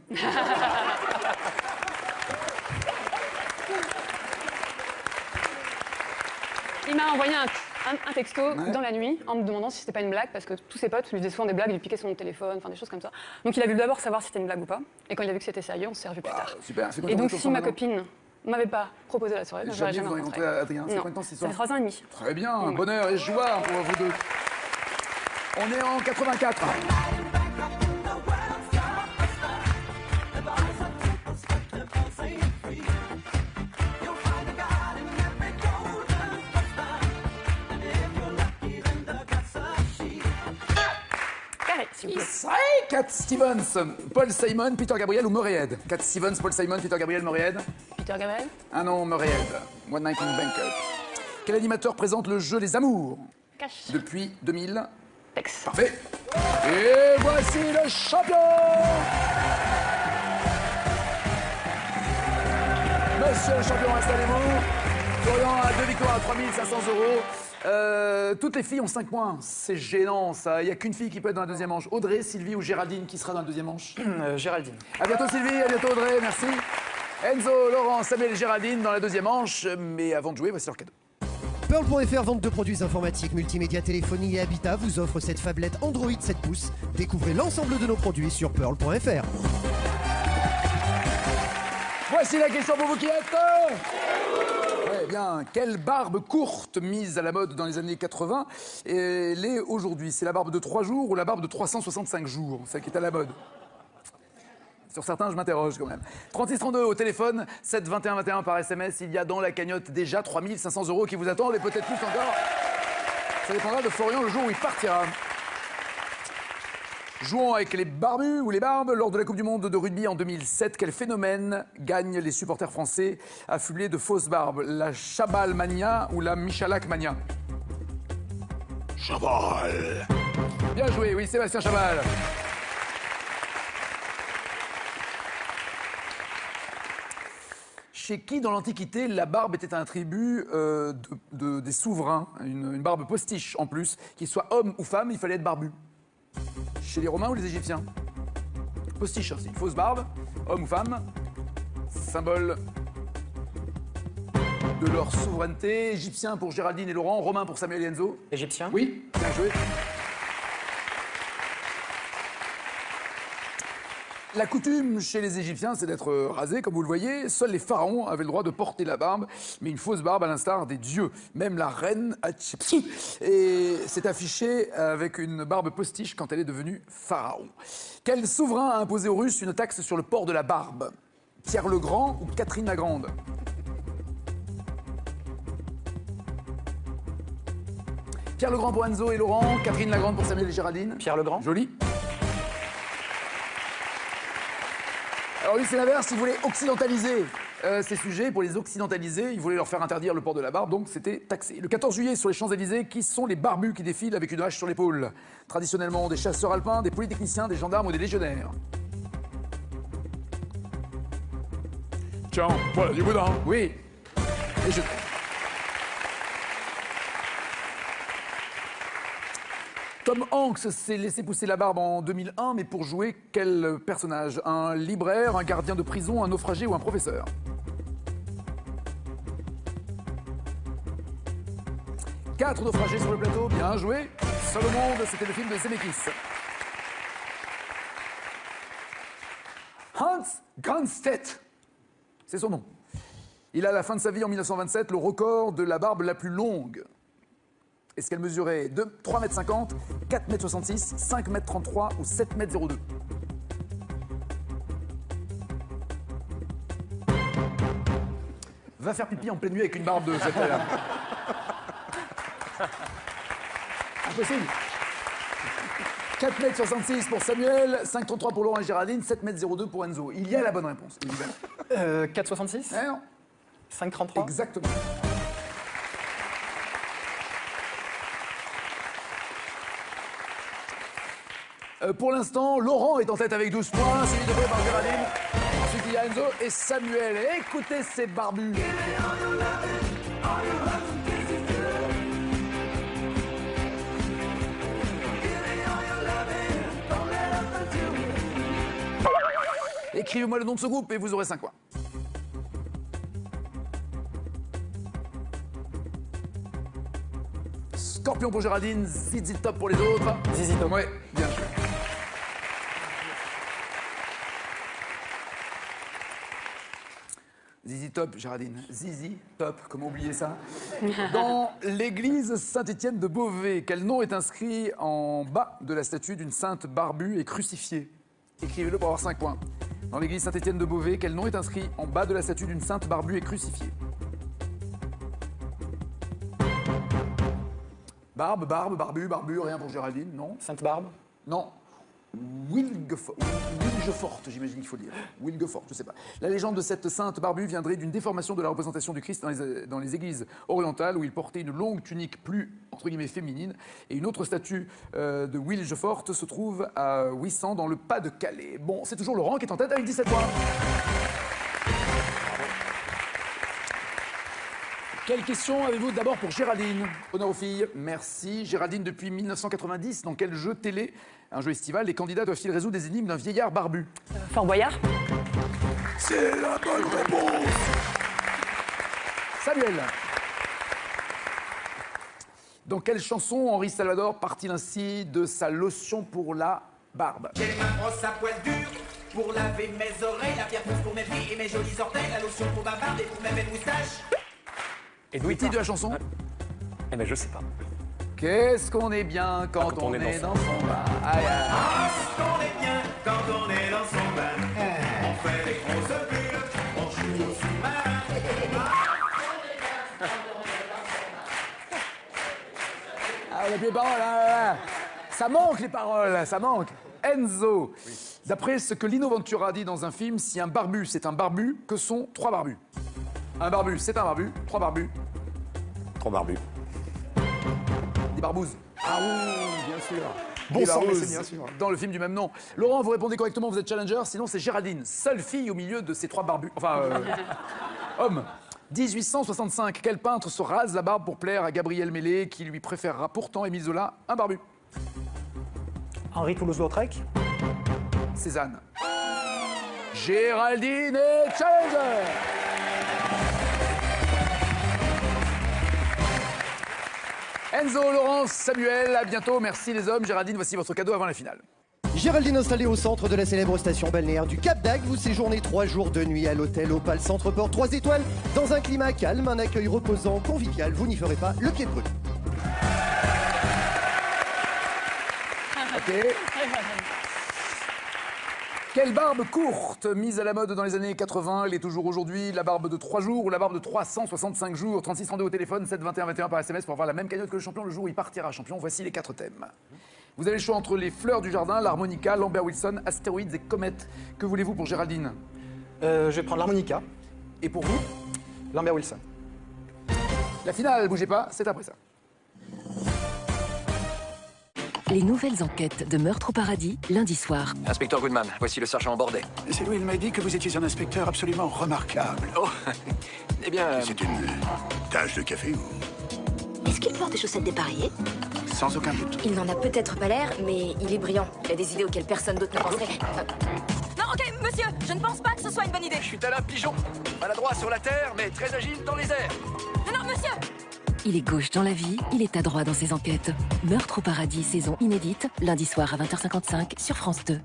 Il m'a envoyé un texto dans la nuit en me demandant si c'était pas une blague parce que tous ses potes lui faisaient souvent des blagues, lui piquaient son téléphone, enfin des choses comme ça. Donc il a voulu d'abord savoir si c'était une blague ou pas. Et quand il a vu que c'était sérieux, on s'est revus plus Ah, tard. super. C'est quoi Et ton donc retour si ma maintenant? copine m'avait pas proposé la soirée, je l'aurais Jamais jamais vous avez rencontré. rencontré Adrien. C'est Non. combien de temps cette Ça fait histoire? 3 ans et demi. Très bien, bonheur et joie pour vous deux. On est en 84. s'il vous plaît. Cat Stevens, Paul Simon, Peter Gabriel ou Murray Head? Cat Stevens, Paul Simon, Peter Gabriel, Murray Head. Peter Gabriel. Ah non, Murray Head. One Night in Bangkok. Quel animateur présente le jeu Les Amours Cache. depuis 2000? Tex. Parfait. Et voici le champion! Monsieur le champion, installez-vous. Florian a 2 victoires à 3 500 €. Toutes les filles ont 5 points. C'est gênant, ça. Il n'y a qu'une fille qui peut être dans la deuxième manche. Audrey, Sylvie ou Géraldine, qui sera dans la deuxième manche? Géraldine. À bientôt, Sylvie. À bientôt, Audrey. Merci. Enzo, Laurent, Samuel et Géraldine dans la deuxième manche. Mais avant de jouer, voici leur cadeau. Pearl.fr, vente de produits informatiques, multimédia, téléphonie et habitat, vous offre cette phablette Android 7 pouces. Découvrez l'ensemble de nos produits sur Pearl.fr. Voici la question pour vous qui êtes. Eh bien, quelle barbe courte mise à la mode dans les années 80 l'est aujourd'hui? C'est la barbe de 3 jours ou la barbe de 365 jours? C'est qui est à la mode. Sur certains, je m'interroge quand même. 3632 au téléphone, 7 21 21 par SMS. Il y a dans la cagnotte déjà 3 500 € qui vous attendent et peut-être plus encore. Ça dépendra de Florian le jour où il partira. Jouons avec les barbus ou les barbes. Lors de la Coupe du Monde de rugby en 2007, quel phénomène gagne les supporters français affublés de fausses barbes? La Chabal Mania ou la Michalak Mania? Chabal. Bien joué, oui, Sébastien Chabal. Chez qui, dans l'Antiquité, la barbe était un tribut des souverains, une barbe postiche en plus, qu'il soit homme ou femme, il fallait être barbu. Chez les Romains ou les Égyptiens? Postiche, c'est une fausse barbe, homme ou femme, symbole de leur souveraineté. Égyptien pour Géraldine et Laurent, romain pour Samuel et Enzo. Égyptien. Oui, bien joué. La coutume chez les Égyptiens, c'est d'être rasé, comme vous le voyez. Seuls les pharaons avaient le droit de porter la barbe, mais une fausse barbe à l'instar des dieux. Même la reine Hatshepsut s'est affichée avec une barbe postiche quand elle est devenue pharaon. Quel souverain a imposé aux Russes une taxe sur le port de la barbe? Pierre le Grand ou Catherine la Grande? Pierre le Grand pour Enzo et Laurent, Catherine la Grande pour Samuel et Géraldine. Pierre le Grand. Joli. Alors lui, c'est l'inverse, il voulait occidentaliser ces sujets. Pour les occidentaliser, il voulait leur faire interdire le port de la barbe, donc c'était taxé. Le 14 juillet, sur les Champs-Élysées, qui sont les barbus qui défilent avec une hache sur l'épaule? Traditionnellement, des chasseurs alpins, des polytechniciens, des gendarmes ou des légionnaires? Tiens, voilà du boudin. Oui, légionnaires. Tom Hanks s'est laissé pousser la barbe en 2001, mais pour jouer quel personnage? Un libraire, un gardien de prison, un naufragé ou un professeur? Quatre naufragés sur le plateau, bien joué. Seul au monde, c'était le film de Zemeckis. Hans Granstedt, c'est son nom. Il a à la fin de sa vie en 1927 le record de la barbe la plus longue. Est-ce qu'elle mesurait 3,50 m, 4,66 m, 5,33 m ou 7,02 m? Va faire pipi en pleine nuit avec une barbe de cette taille-là. Impossible. 4,66 m pour Samuel, 5,33 m pour Laurent et Géraldine, 7,02 m pour Enzo. Il y a la bonne réponse, évidemment. 4,66 Eh non. 5,33 Exactement. Pour l'instant, Laurent est en tête avec 12 points, suivi de près par Géraldine. Ensuite, il y a Enzo et Samuel. Écoutez ces barbus. Écrivez-moi le nom de ce groupe et vous aurez 5 points. Scorpion pour Géraldine, ZZ Top pour les autres. ZZ Top. Ouais, bien joué. ZZ Top, Géraldine. ZZ Top, comment oublier ça? Dans l'église Saint-Étienne de Beauvais, quel nom est inscrit en bas de la statue d'une sainte barbue et crucifiée? Écrivez-le pour avoir 5 points. Dans l'église Saint-Étienne de Beauvais, quel nom est inscrit en bas de la statue d'une sainte barbue et crucifiée? Barbe, barbu, rien pour Géraldine, non? Sainte Barbe. Non. Wilgeforthe, j'imagine qu'il faut dire. Wilgeforthe, je sais pas. La légende de cette sainte barbue viendrait d'une déformation de la représentation du Christ dans les églises orientales où il portait une longue tunique plus, entre guillemets, féminine. Et une autre statue de Wilgeforthe se trouve à Ouessant dans le Pas-de-Calais. Bon, c'est toujours Laurent qui est en tête avec 17 points. Quelle question avez-vous d'abord pour Géraldine? Honneur aux filles. Merci. Géraldine, depuis 1990, dans quel jeu télé, un jeu estival, les candidats doivent-ils résoudre des énigmes d'un vieillard barbu? Fort Boyard. C'est la bonne réponse. Samuel. Dans quelle chanson Henri Salvador part-il ainsi de sa lotion pour la barbe? J'ai ma brosse à poil dur pour laver mes oreilles, la pierre pousse pour mes pieds et mes jolis orteils, la lotion pour ma barbe et pour mes belles moustaches. Et d'où Le titre de la chanson? Eh ben je sais pas. Qu'est-ce qu'on est bien quand on est dans son bain. Aïe, aïe. Ah, qu'est-ce qu'on est bien quand on est dans son bain. On fait des grosses bulles, on joue au sous-marin. Ah, on a plus les paroles, là. Ça manque les paroles, ça manque. Enzo, d'après ce que Lino Ventura dit dans un film, si un barbu c'est un barbu, que sont trois barbus? Un barbu c'est un barbu, trois barbus. Trois barbus. Des barbouzes. Ah oui, bien sûr. Bon Des sang, mais barbouses, c'est bien sûr. dans le film du même nom. Laurent, vous répondez correctement, vous êtes challenger, sinon c'est Géraldine, seule fille au milieu de ces trois barbus. Enfin, homme. 1865, quel peintre se rase la barbe pour plaire à Gabriel Mélé, qui lui préférera pourtant Émile Zola, un barbu? Henri Toulouse-Lautrec. Cézanne. Géraldine est challenger. Enzo, Laurence, Samuel, à bientôt. Merci les hommes. Géraldine, voici votre cadeau avant la finale. Géraldine installée au centre de la célèbre station balnéaire du Cap d'Agde, vous séjournez 3 jours de nuit à l'hôtel Opal Centre Port 3 étoiles, dans un climat calme, un accueil reposant, convivial, vous n'y ferez pas le pied brûlé. Ok. Quelle barbe courte, mise à la mode dans les années 80, elle est toujours aujourd'hui la barbe de 3 jours ou la barbe de 365 jours? 36 32 au téléphone, 7 21 21 par SMS pour avoir la même cagnotte que le champion le jour où il partira champion. Voici les 4 thèmes. Vous avez le choix entre les fleurs du jardin, l'harmonica, Lambert Wilson, astéroïdes et comètes. Que voulez-vous pour Géraldine? Je vais prendre l'harmonica. Et pour vous? Lambert Wilson. La finale, bougez pas, c'est après ça. Les nouvelles enquêtes de Meurtre au paradis, lundi soir. Inspecteur Goodman, voici le sergent Bordet. C'est lui, il m'a dit que vous étiez un inspecteur absolument remarquable. Oh, eh bien... C'est une tache de café ou... Est-ce qu'il porte des chaussettes dépareillées? Sans aucun doute. Il n'en a peut-être pas l'air, mais il est brillant. Il a des idées auxquelles personne d'autre ne penserait. Non, ok, monsieur, je ne pense pas que ce soit une bonne idée. Je suis un pigeon, maladroit sur la terre, mais très agile dans les airs. Non, monsieur! Il est gauche dans la vie, il est adroit dans ses enquêtes. Meurtre au paradis, saison inédite, lundi soir à 20h55 sur France 2.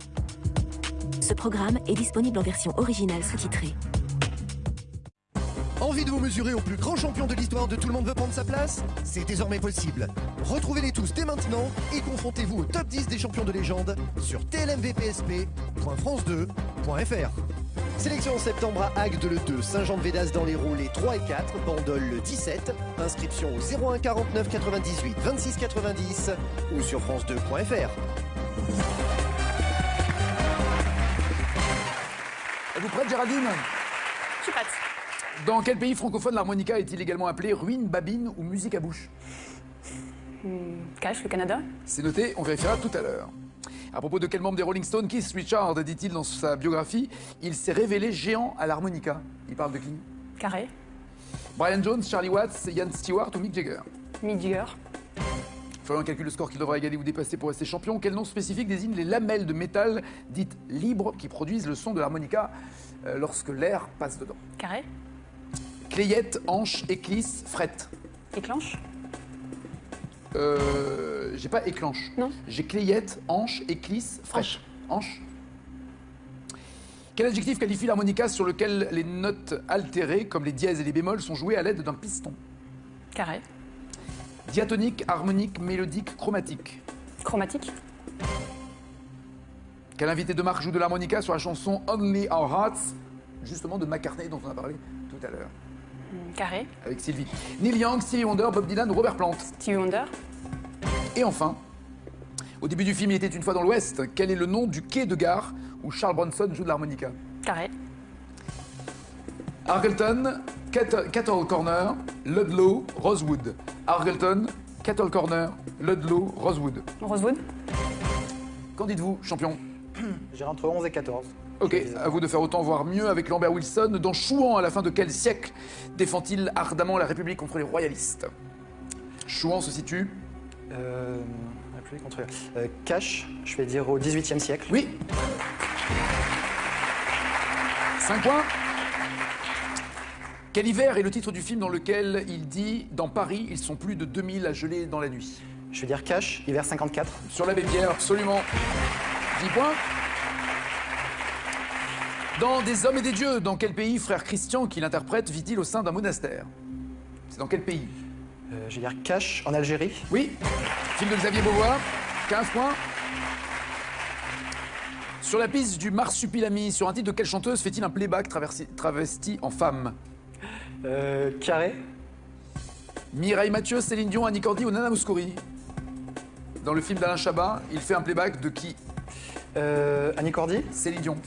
Ce programme est disponible en version originale sous-titrée. Envie de vous mesurer au plus grand champion de l'histoire de Tout le monde veut prendre sa place? C'est désormais possible. Retrouvez-les tous dès maintenant et confrontez-vous au top 10 des champions de légende sur tlmvpsp.france2.fr. Sélection en septembre à Agde le 2, Saint-Jean-de-Védas dans l'Hérault les 3 et 4, Bandol le 17. Inscription au 01 49 98 26 90 ou sur france2.fr. Êtes-vous prête, Géraldine? Je suis prête. Dans quel pays francophone l'harmonica est-il également appelé ruine, babine ou musique à bouche? Cache, le Canada. C'est noté, on vérifiera tout à l'heure. À propos de quel membre des Rolling Stones, Keith Richards, dit-il dans sa biographie, il s'est révélé géant à l'harmonica. Il parle de qui? Carré. Brian Jones, Charlie Watts, Ian Stewart ou Mick Jagger? Mick Jagger. Florian calcule le score qu'il devra égaler ou dépasser pour rester champion. Quel nom spécifique désigne les lamelles de métal dites libres qui produisent le son de l'harmonica lorsque l'air passe dedans? Carré. Clayette, hanche, éclisse, frette. Éclenche. J'ai pas éclenche. Non. J'ai clayette, hanche, éclisse, fraîche. Hanche. Quel adjectif qualifie l'harmonica sur lequel les notes altérées, comme les dièses et les bémols, sont jouées à l'aide d'un piston? Carré. Diatonique, harmonique, mélodique, chromatique. Chromatique. Quel invité de marque joue de l'harmonica sur la chanson Only Our Hearts, justement de McCartney dont on a parlé tout à l'heure? Carré. Avec Sylvie. Neil Young, Stevie Wonder, Bob Dylan ou Robert Plant? Stevie Wonder. Et enfin, Au début du film, il était une fois dans l'Ouest. Quel est le nom du quai de gare où Charles Bronson joue de l'harmonica? Carré. Argleton, Cattle Corner, Ludlow, Rosewood. Argleton, Cattle Corner, Ludlow, Rosewood. Rosewood. Qu'en dites-vous, champion? J'irai entre 11 et 14. Ok, à vous de faire autant, voire mieux avec Lambert Wilson. Dans Chouan, à la fin de quel siècle défend-il ardemment la République contre les royalistes? Chouan se situe... République contre... Cache, je vais dire au 18e siècle. Oui. 5 points. Quel hiver est le titre du film dans lequel il dit « Dans Paris, ils sont plus de 2000 à geler dans la nuit ». Je vais dire Cache, hiver 54. Sur l'abbé Pierre, absolument. 10 points. Dans Des hommes et des dieux, dans quel pays frère Christian, qui l'interprète, vit-il au sein d'un monastère? C'est dans quel pays? Je vais dire Cache, en Algérie. Oui. Film de Xavier Beauvois, 15 points. Sur la piste du Marsupilami, sur un titre de quelle chanteuse fait-il un playback travesti en femme? Carré. Mireille Mathieu, Céline Dion, Annie Cordy ou Nana Mouskouri? Dans le film d'Alain Chabat, il fait un playback de qui? Annie Cordy. Céline Dion.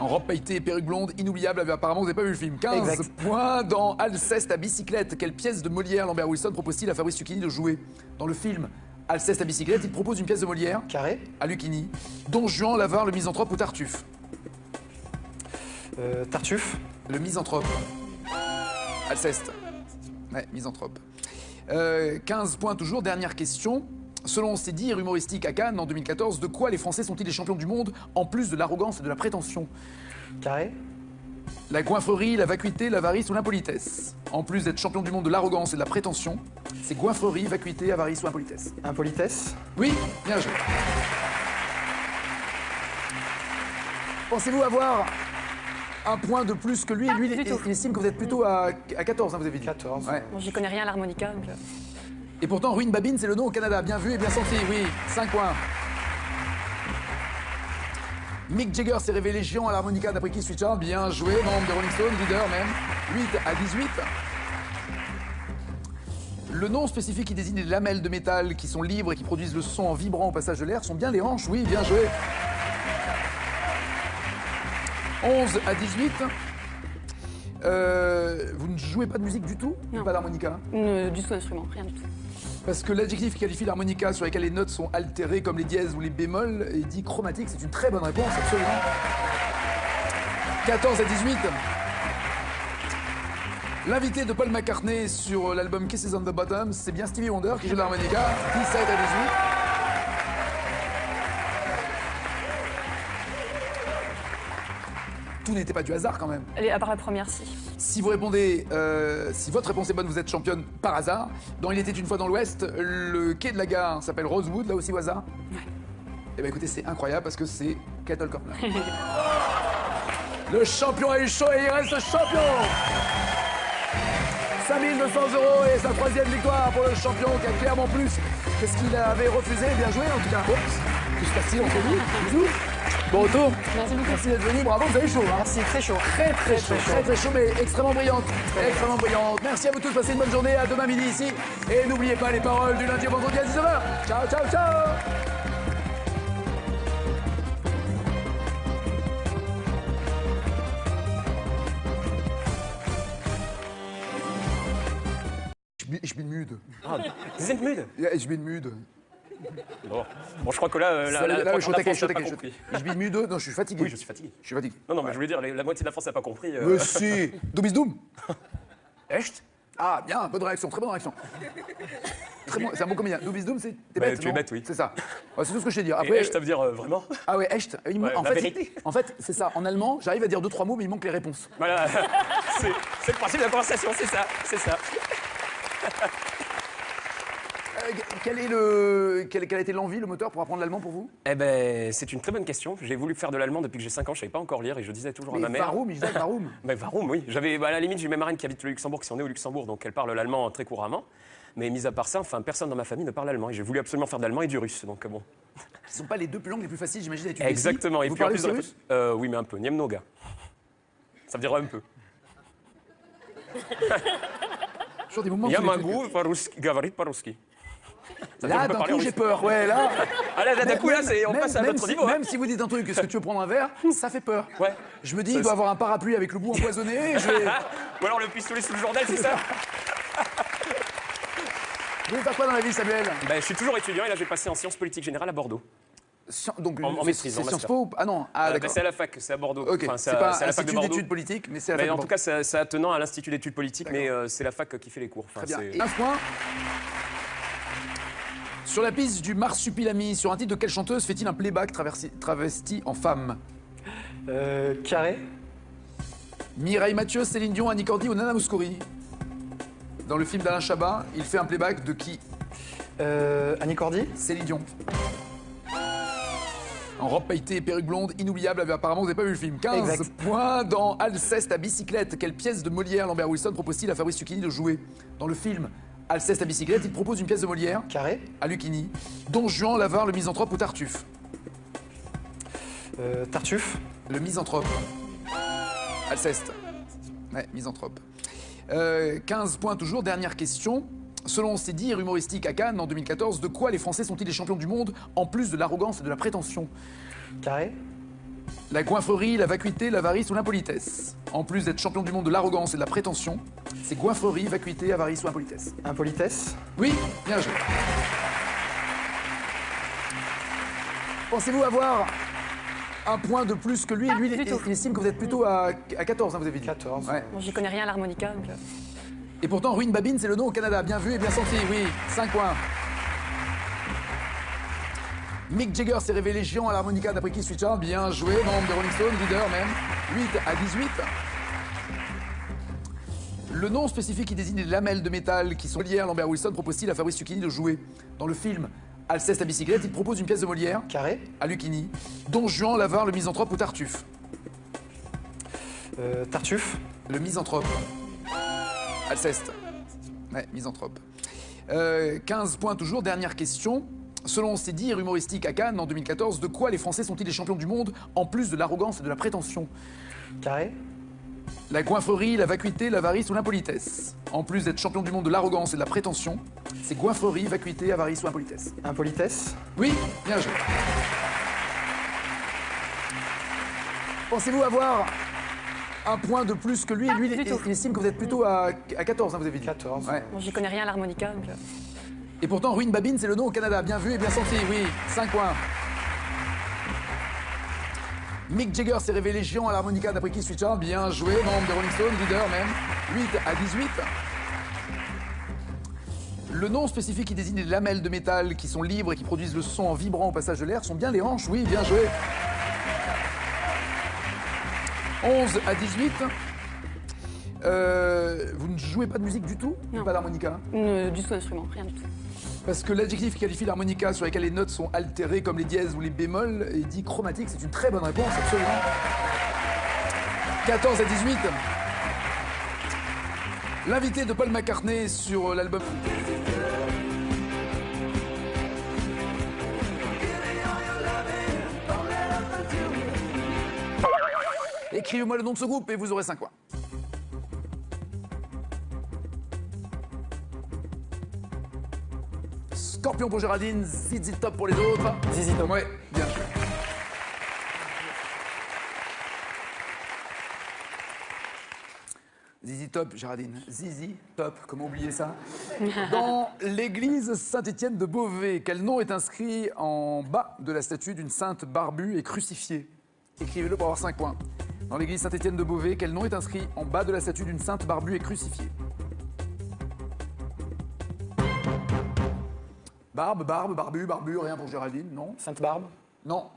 En robe pailletée et perruque blonde, inoubliable, apparemment vous n'avez pas vu le film. 15 exact. points. Dans Alceste à bicyclette, quelle pièce de Molière Lambert Wilson propose-t-il à Fabrice Lucchini de jouer? Dans le film Alceste à bicyclette, il propose une pièce de Molière. Carré. À Lucchini. Don Juan, l'avare, le misanthrope ou Tartuffe? Tartuffe. Le misanthrope. Alceste. Ouais, misanthrope. 15 points toujours. Dernière question. Selon ses dires humoristiques à Cannes en 2014, de quoi les Français sont-ils les champions du monde en plus de l'arrogance et de la prétention? Carré. La goinfrerie, la vacuité, l'avarice ou l'impolitesse? En plus d'être champion du monde de l'arrogance et de la prétention, c'est goinfrerie, vacuité, avarice ou impolitesse? Impolitesse. Oui, bien joué. Pensez-vous avoir un point de plus que lui? Lui, il estime que vous êtes plutôt à 14, hein, vous avez dit. 14. Ouais. Bon, j'y connais rien à l'harmonica, donc... Et pourtant, Ruine Babine, c'est le nom au Canada. Bien vu et bien senti, oui. 5 points. Mick Jagger s'est révélé géant à l'harmonica d'après Keith Richards. Bien joué, membre des Rolling Stones, leader même. 8 à 18. Le nom spécifique qui désigne les lamelles de métal qui sont libres et qui produisent le son en vibrant au passage de l'air sont bien les hanches. Oui, bien joué. 11 à 18. Vous ne jouez pas de musique du tout? Non. Pas d'harmonica? Du tout d'instrument, rien du tout. Parce que l'adjectif qui qualifie l'harmonica sur lequel les notes sont altérées, comme les dièses ou les bémols, est dit chromatique. C'est une très bonne réponse, absolument. 14 à 18. L'invité de Paul McCartney sur l'album Kisses on the Bottom, c'est bien Stevie Wonder qui joue de l'harmonica. 17 à 18. Tout n'était pas du hasard quand même. Allez, à part la première, si. Si vous répondez, si votre réponse est bonne, vous êtes championne par hasard. Dans Il était une fois dans l'Ouest, le quai de la gare s'appelle Rosewood, là aussi au hasard. Ouais. Eh bien écoutez, c'est incroyable parce que c'est Cattle Corner. Le champion a eu chaud et il reste champion. 5 200 € et sa 3e victoire pour le champion qui a clairement plus que ce qu'il avait refusé. Bien joué en tout cas. Oups, tout se passe entre vous. Bisous. Bon retour. Merci beaucoup. Merci d'être venu. Bravo, vous avez chaud. Hein. Merci, très chaud. Très chaud. Très chaud, mais extrêmement brillante. Extrêmement brillante. Merci à vous tous. Passez une bonne journée. À demain midi ici. Et n'oubliez pas les paroles du lundi au vendredi à 19h. Ciao, ciao, ciao. Ich bin müde. Ah, vous êtes müde? Ja, ich bin müde. Bon, je crois que là, je suis au taquet, France n'a pas compris. Je suis müde. Non, je suis fatigué. Oui, je suis fatigué. Je suis fatigué. Non, mais je voulais dire, la moitié de la France n'a pas compris. Mais si. Doubisdoum. Echt? Ah, bien, bonne réaction, très bonne réaction. Très bon, c'est un bon comédien. Doubisdoum, c'est. T'es bête, tu es non? bête, oui. C'est ça. Ouais, c'est tout ce que je sais dire. Après, Après, echt, ça veut dire vraiment? Ah ouais, echt. Ouais, la vérité. En fait, c'est ça. En allemand, j'arrive à dire 2-3 mots, mais il manque les réponses. Voilà, c'est le principe de la conversation, c'est ça, c'est ça. Quel a été l'envie, le moteur pour apprendre l'allemand pour vous? Eh ben, c'est une très bonne question. J'ai voulu faire de l'allemand depuis que j'ai 5 ans, je savais pas encore lire et je disais toujours à ma mère. Varum, Varum. Mais Varum, oui. J'avais, à la limite, j'ai mes marraines qui habitent le Luxembourg, qui sont nées au Luxembourg, donc elles parlent l'allemand très couramment. Mais mis à part ça, enfin, personne dans ma famille ne parle allemand et j'ai voulu absolument faire de l'allemand et du russe, donc bon. Ce ne sont pas les deux langues les plus faciles, j'imagine, à étudier. Exactement. Ici. Et vous puis en parlez plus, russe? oui, mais un peu. Niemnoga. Ça veut dire un peu. Toujours des moments. Я могу по-русски, говорить по-русски. Ça Là, fait d'un parler coup, russe. j'ai peur. Ouais, là. Ah là, d'un coup, là, on passe à même notre si, niveau. hein. Même si vous dites un truc, est-ce que tu veux prendre un verre, ça fait peur. Ouais. Je me dis, Ça, il doit c'est- avoir un parapluie avec le bout empoisonné. Je vais... Ou alors le pistolet sous le journal, c'est ça? Vous voulez faire quoi dans la vie, Samuel? Ben, je suis toujours étudiant et là, j'ai passé en sciences politiques générales à Bordeaux. Donc, En maîtrise, c'est en Sciences master. Po ou... Ah non, ah, Ben, d'accord. c'est à la fac, c'est à Bordeaux. Ok, Enfin, c'est à- pas c'est à la fac de Institut Bordeaux. d'études politiques, mais c'est à la Mais fac de en tout Bordeaux. cas, c'est attenant à l'Institut d'études politiques, mais c'est la fac qui fait les cours. Enfin, Très bien. c'est- Et un point. Sur la piste du Marsupilami, sur un titre de quelle chanteuse fait-il un playback travesti en femme? Carré. Mireille Mathieu, Céline Dion, Annie Cordy ou Nana Mouskouri? Dans le film d'Alain Chabat, il fait un playback de qui? Annie Cordy. Céline Dion. En robe pailletée et perruque blonde, inoubliable, apparemment vous n'avez pas vu le film. 15 Exact. points dans Alceste à bicyclette. Quelle pièce de Molière Lambert Wilson propose-t-il à Fabrice Lucchini de jouer? Dans le film Alceste à bicyclette, il propose une pièce de Molière. Carré. À Lucchini. Don Juan, l'avare, le misanthrope ou Tartuffe? Tartuffe. Le misanthrope. Alceste. Ouais, misanthrope. 15 points toujours, dernière question. Selon ses dires humoristiques à Cannes en 2014, de quoi les Français sont-ils les champions du monde en plus de l'arrogance et de la prétention? Carré. La goinfrerie, la vacuité, l'avarice ou l'impolitesse? En plus d'être champion du monde de l'arrogance et de la prétention, c'est goinfrerie, vacuité, avarice ou impolitesse? Impolitesse. Oui, bien joué. Pensez-vous avoir un point de plus que lui? Lui, il estime que vous êtes plutôt à 14, hein, vous avez dit. 14. Ouais. Bon, j'y connais rien à l'harmonica, donc... Et pourtant, Ruine Babine, c'est le nom au Canada. Bien vu et bien senti, oui. 5 points. Mick Jagger s'est révélé géant à l'harmonica d'après Keith Richards. Bien joué, membre des Rolling Stones, leader même. 8 à 18. Le nom spécifique qui désigne les lamelles de métal qui sont Molière, Lambert Wilson propose-t-il à Fabrice Lucchini de jouer? Dans le film Alceste à bicyclette, il propose une pièce de Molière. Carré. À Lucchini. Don Juan, l'avare, le misanthrope ou Tartuffe? Tartuffe. Le misanthrope. Alceste. Ouais, misanthrope. 15 points toujours, dernière question. Selon ses dires humoristiques à Cannes en 2014, de quoi les Français sont-ils les champions du monde en plus de l'arrogance et de la prétention? Carré. La goinfrerie, la vacuité, l'avarice ou l'impolitesse? En plus d'être champion du monde de l'arrogance et de la prétention, c'est goinfrerie, vacuité, avarice ou impolitesse? Impolitesse. Oui, bien joué. Pensez-vous avoir un point de plus que lui? Lui, il estime que vous êtes plutôt à 14, hein, vous avez dit. 14. Ouais. Bon, j'y connais rien à l'harmonica, donc... Et pourtant, Ruine Babine, c'est le nom au Canada. Bien vu et bien senti, oui. 5 points. Mick Jagger s'est révélé géant à l'harmonica d'après Keith Richards. Bien joué, membre des Rolling Stones, leader même. 8 à 18. Le nom spécifique qui désigne les lamelles de métal qui sont libres et qui produisent le son en vibrant au passage de l'air sont bien les hanches. Oui, bien joué. 11 à 18. Vous ne jouez pas de musique du tout? Non. Pas d'harmonica? Du tout d'instrument, rien du tout. Parce que l'adjectif qui qualifie l'harmonica sur lequel les notes sont altérées, comme les dièses ou les bémols, est dit chromatique. C'est une très bonne réponse, absolument. 14 à 18. L'invité de Paul McCartney sur l'album. Écrivez-moi le nom de ce groupe et vous aurez 5 points. Scorpion pour Géraldine, ZZ Top pour les autres. ZZ Top. Ouais, bien joué. ZZ Top, Géraldine. ZZ Top, comment oublier ça? Dans l'église Saint-Étienne de Beauvais, quel nom est inscrit en bas de la statue d'une sainte barbue et crucifiée? Écrivez-le pour avoir 5 points. Dans l'église Saint-Étienne de Beauvais, quel nom est inscrit en bas de la statue d'une sainte barbue et crucifiée? Barbe, barbu, rien pour Géraldine, non? Sainte-Barbe. Non.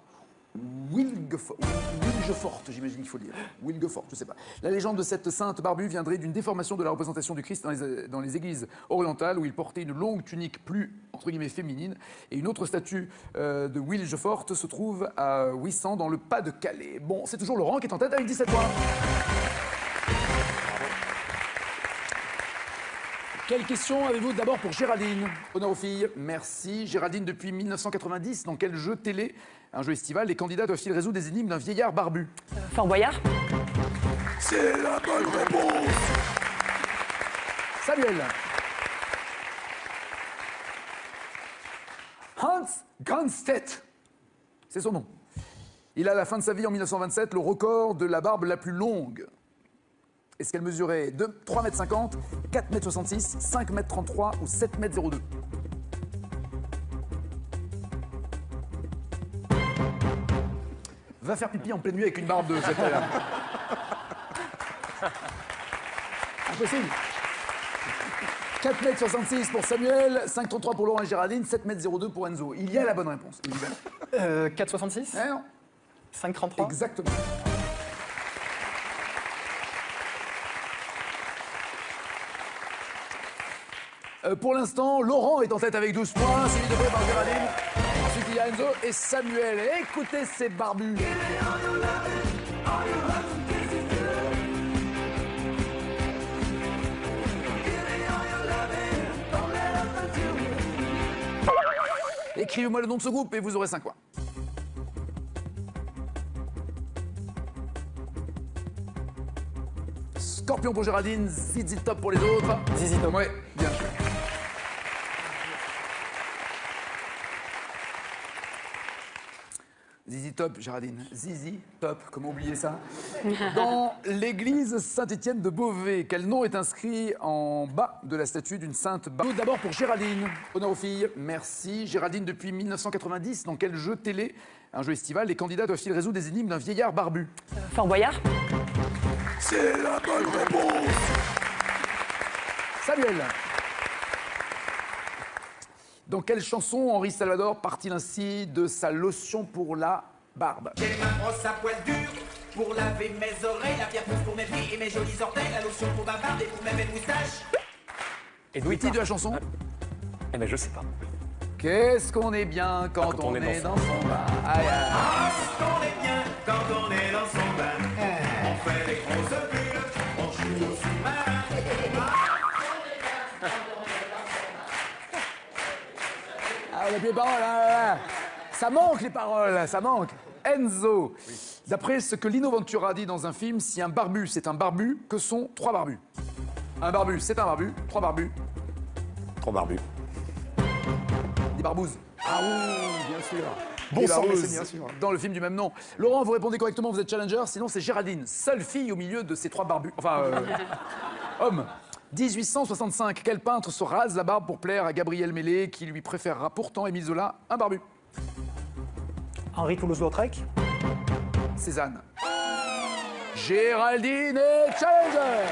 Wilgeforte, j'imagine qu'il faut le dire. Wilgeforte, je sais pas. La légende de cette sainte barbue viendrait d'une déformation de la représentation du Christ dans les églises orientales où il portait une longue tunique plus, entre guillemets, féminine. Et une autre statue de Wilgeforte se trouve à Ouissant dans le Pas-de-Calais. Bon, c'est toujours Laurent qui est en tête avec 17 points. Quelle question avez-vous d'abord pour Géraldine? Honneur aux filles. Merci. Géraldine, depuis 1990, dans quel jeu télé, un jeu estival, les candidats doivent-ils résoudre des énigmes d'un vieillard barbu? Fort Boyard. C'est la bonne réponse. Samuel. Hans Granstedt, c'est son nom. Il a à la fin de sa vie en 1927 le record de la barbe la plus longue. Est-ce qu'elle mesurait 3,50 m, 4,66 m, 5,33 m ou 7,02 m? Va faire pipi en pleine nuit avec une barbe de cette taille-là. Impossible. 4,66 m pour Samuel, 5,33 m pour Laurent et Géraldine, 7,02 m pour Enzo. Il y a la bonne réponse. 4,66 Eh non. 5,33 Exactement. Pour l'instant, Laurent est en tête avec 12 points, suivi de près par Géraldine. Ensuite, il y a Enzo et Samuel. Écoutez ces barbus. Écrivez-moi le nom de ce groupe et vous aurez 5 points. Scorpion pour Géraldine, ZZ Top pour les autres. ZZ Top. Ouais, bien sûr. ZZ Top, Géraldine. ZZ Top, comment oublier ça? Dans l'église Saint-Étienne de Beauvais, quel nom est inscrit en bas de la statue d'une sainte Barbe? Tout d'abord pour Géraldine. Honneur aux filles. Merci. Géraldine, depuis 1990, dans quel jeu télé, un jeu estival, les candidats doivent-ils résoudre des énigmes d'un vieillard barbu? Fort Boyard. C'est la bonne réponse. Samuel. Dans quelle chanson Henri Salvador part-il ainsi de sa lotion pour la barbe? J'ai ma brosse à poil dur pour laver mes oreilles, la pierre pousse pour mes pieds et mes jolis orteils, la lotion pour ma barbe et pour mes belles moustaches. Et d'où Le titre de la chanson? Eh ben je sais pas. Qu'est-ce qu'on est bien quand on est dans son bain? Aïe, aïe. Ah, qu'on est bien quand on est dans son bain. On fait des grosses bulles, on joue au sous-marin. Ah, on a plus les paroles, là. Ça manque les paroles, ça manque. Enzo, d'après ce que Lino Ventura dit dans un film, si un barbu c'est un barbu, que sont 3 barbus? Un barbu c'est un barbu, 3 barbus. 3 barbus. Des barbouzes. Ah oui, bien sûr. Bon Des sang, mais barbouses, c'est bien sûr. Dans le film du même nom. Laurent, vous répondez correctement, vous êtes challenger, sinon c'est Géraldine, seule fille au milieu de ces 3 barbus. Enfin, hommes. 1865, quel peintre se rase la barbe pour plaire à Gabriel Mélé, qui lui préférera pourtant Émile Zola, un barbu? Henri Toulouse-Lautrec. Cézanne. Géraldine est challenger.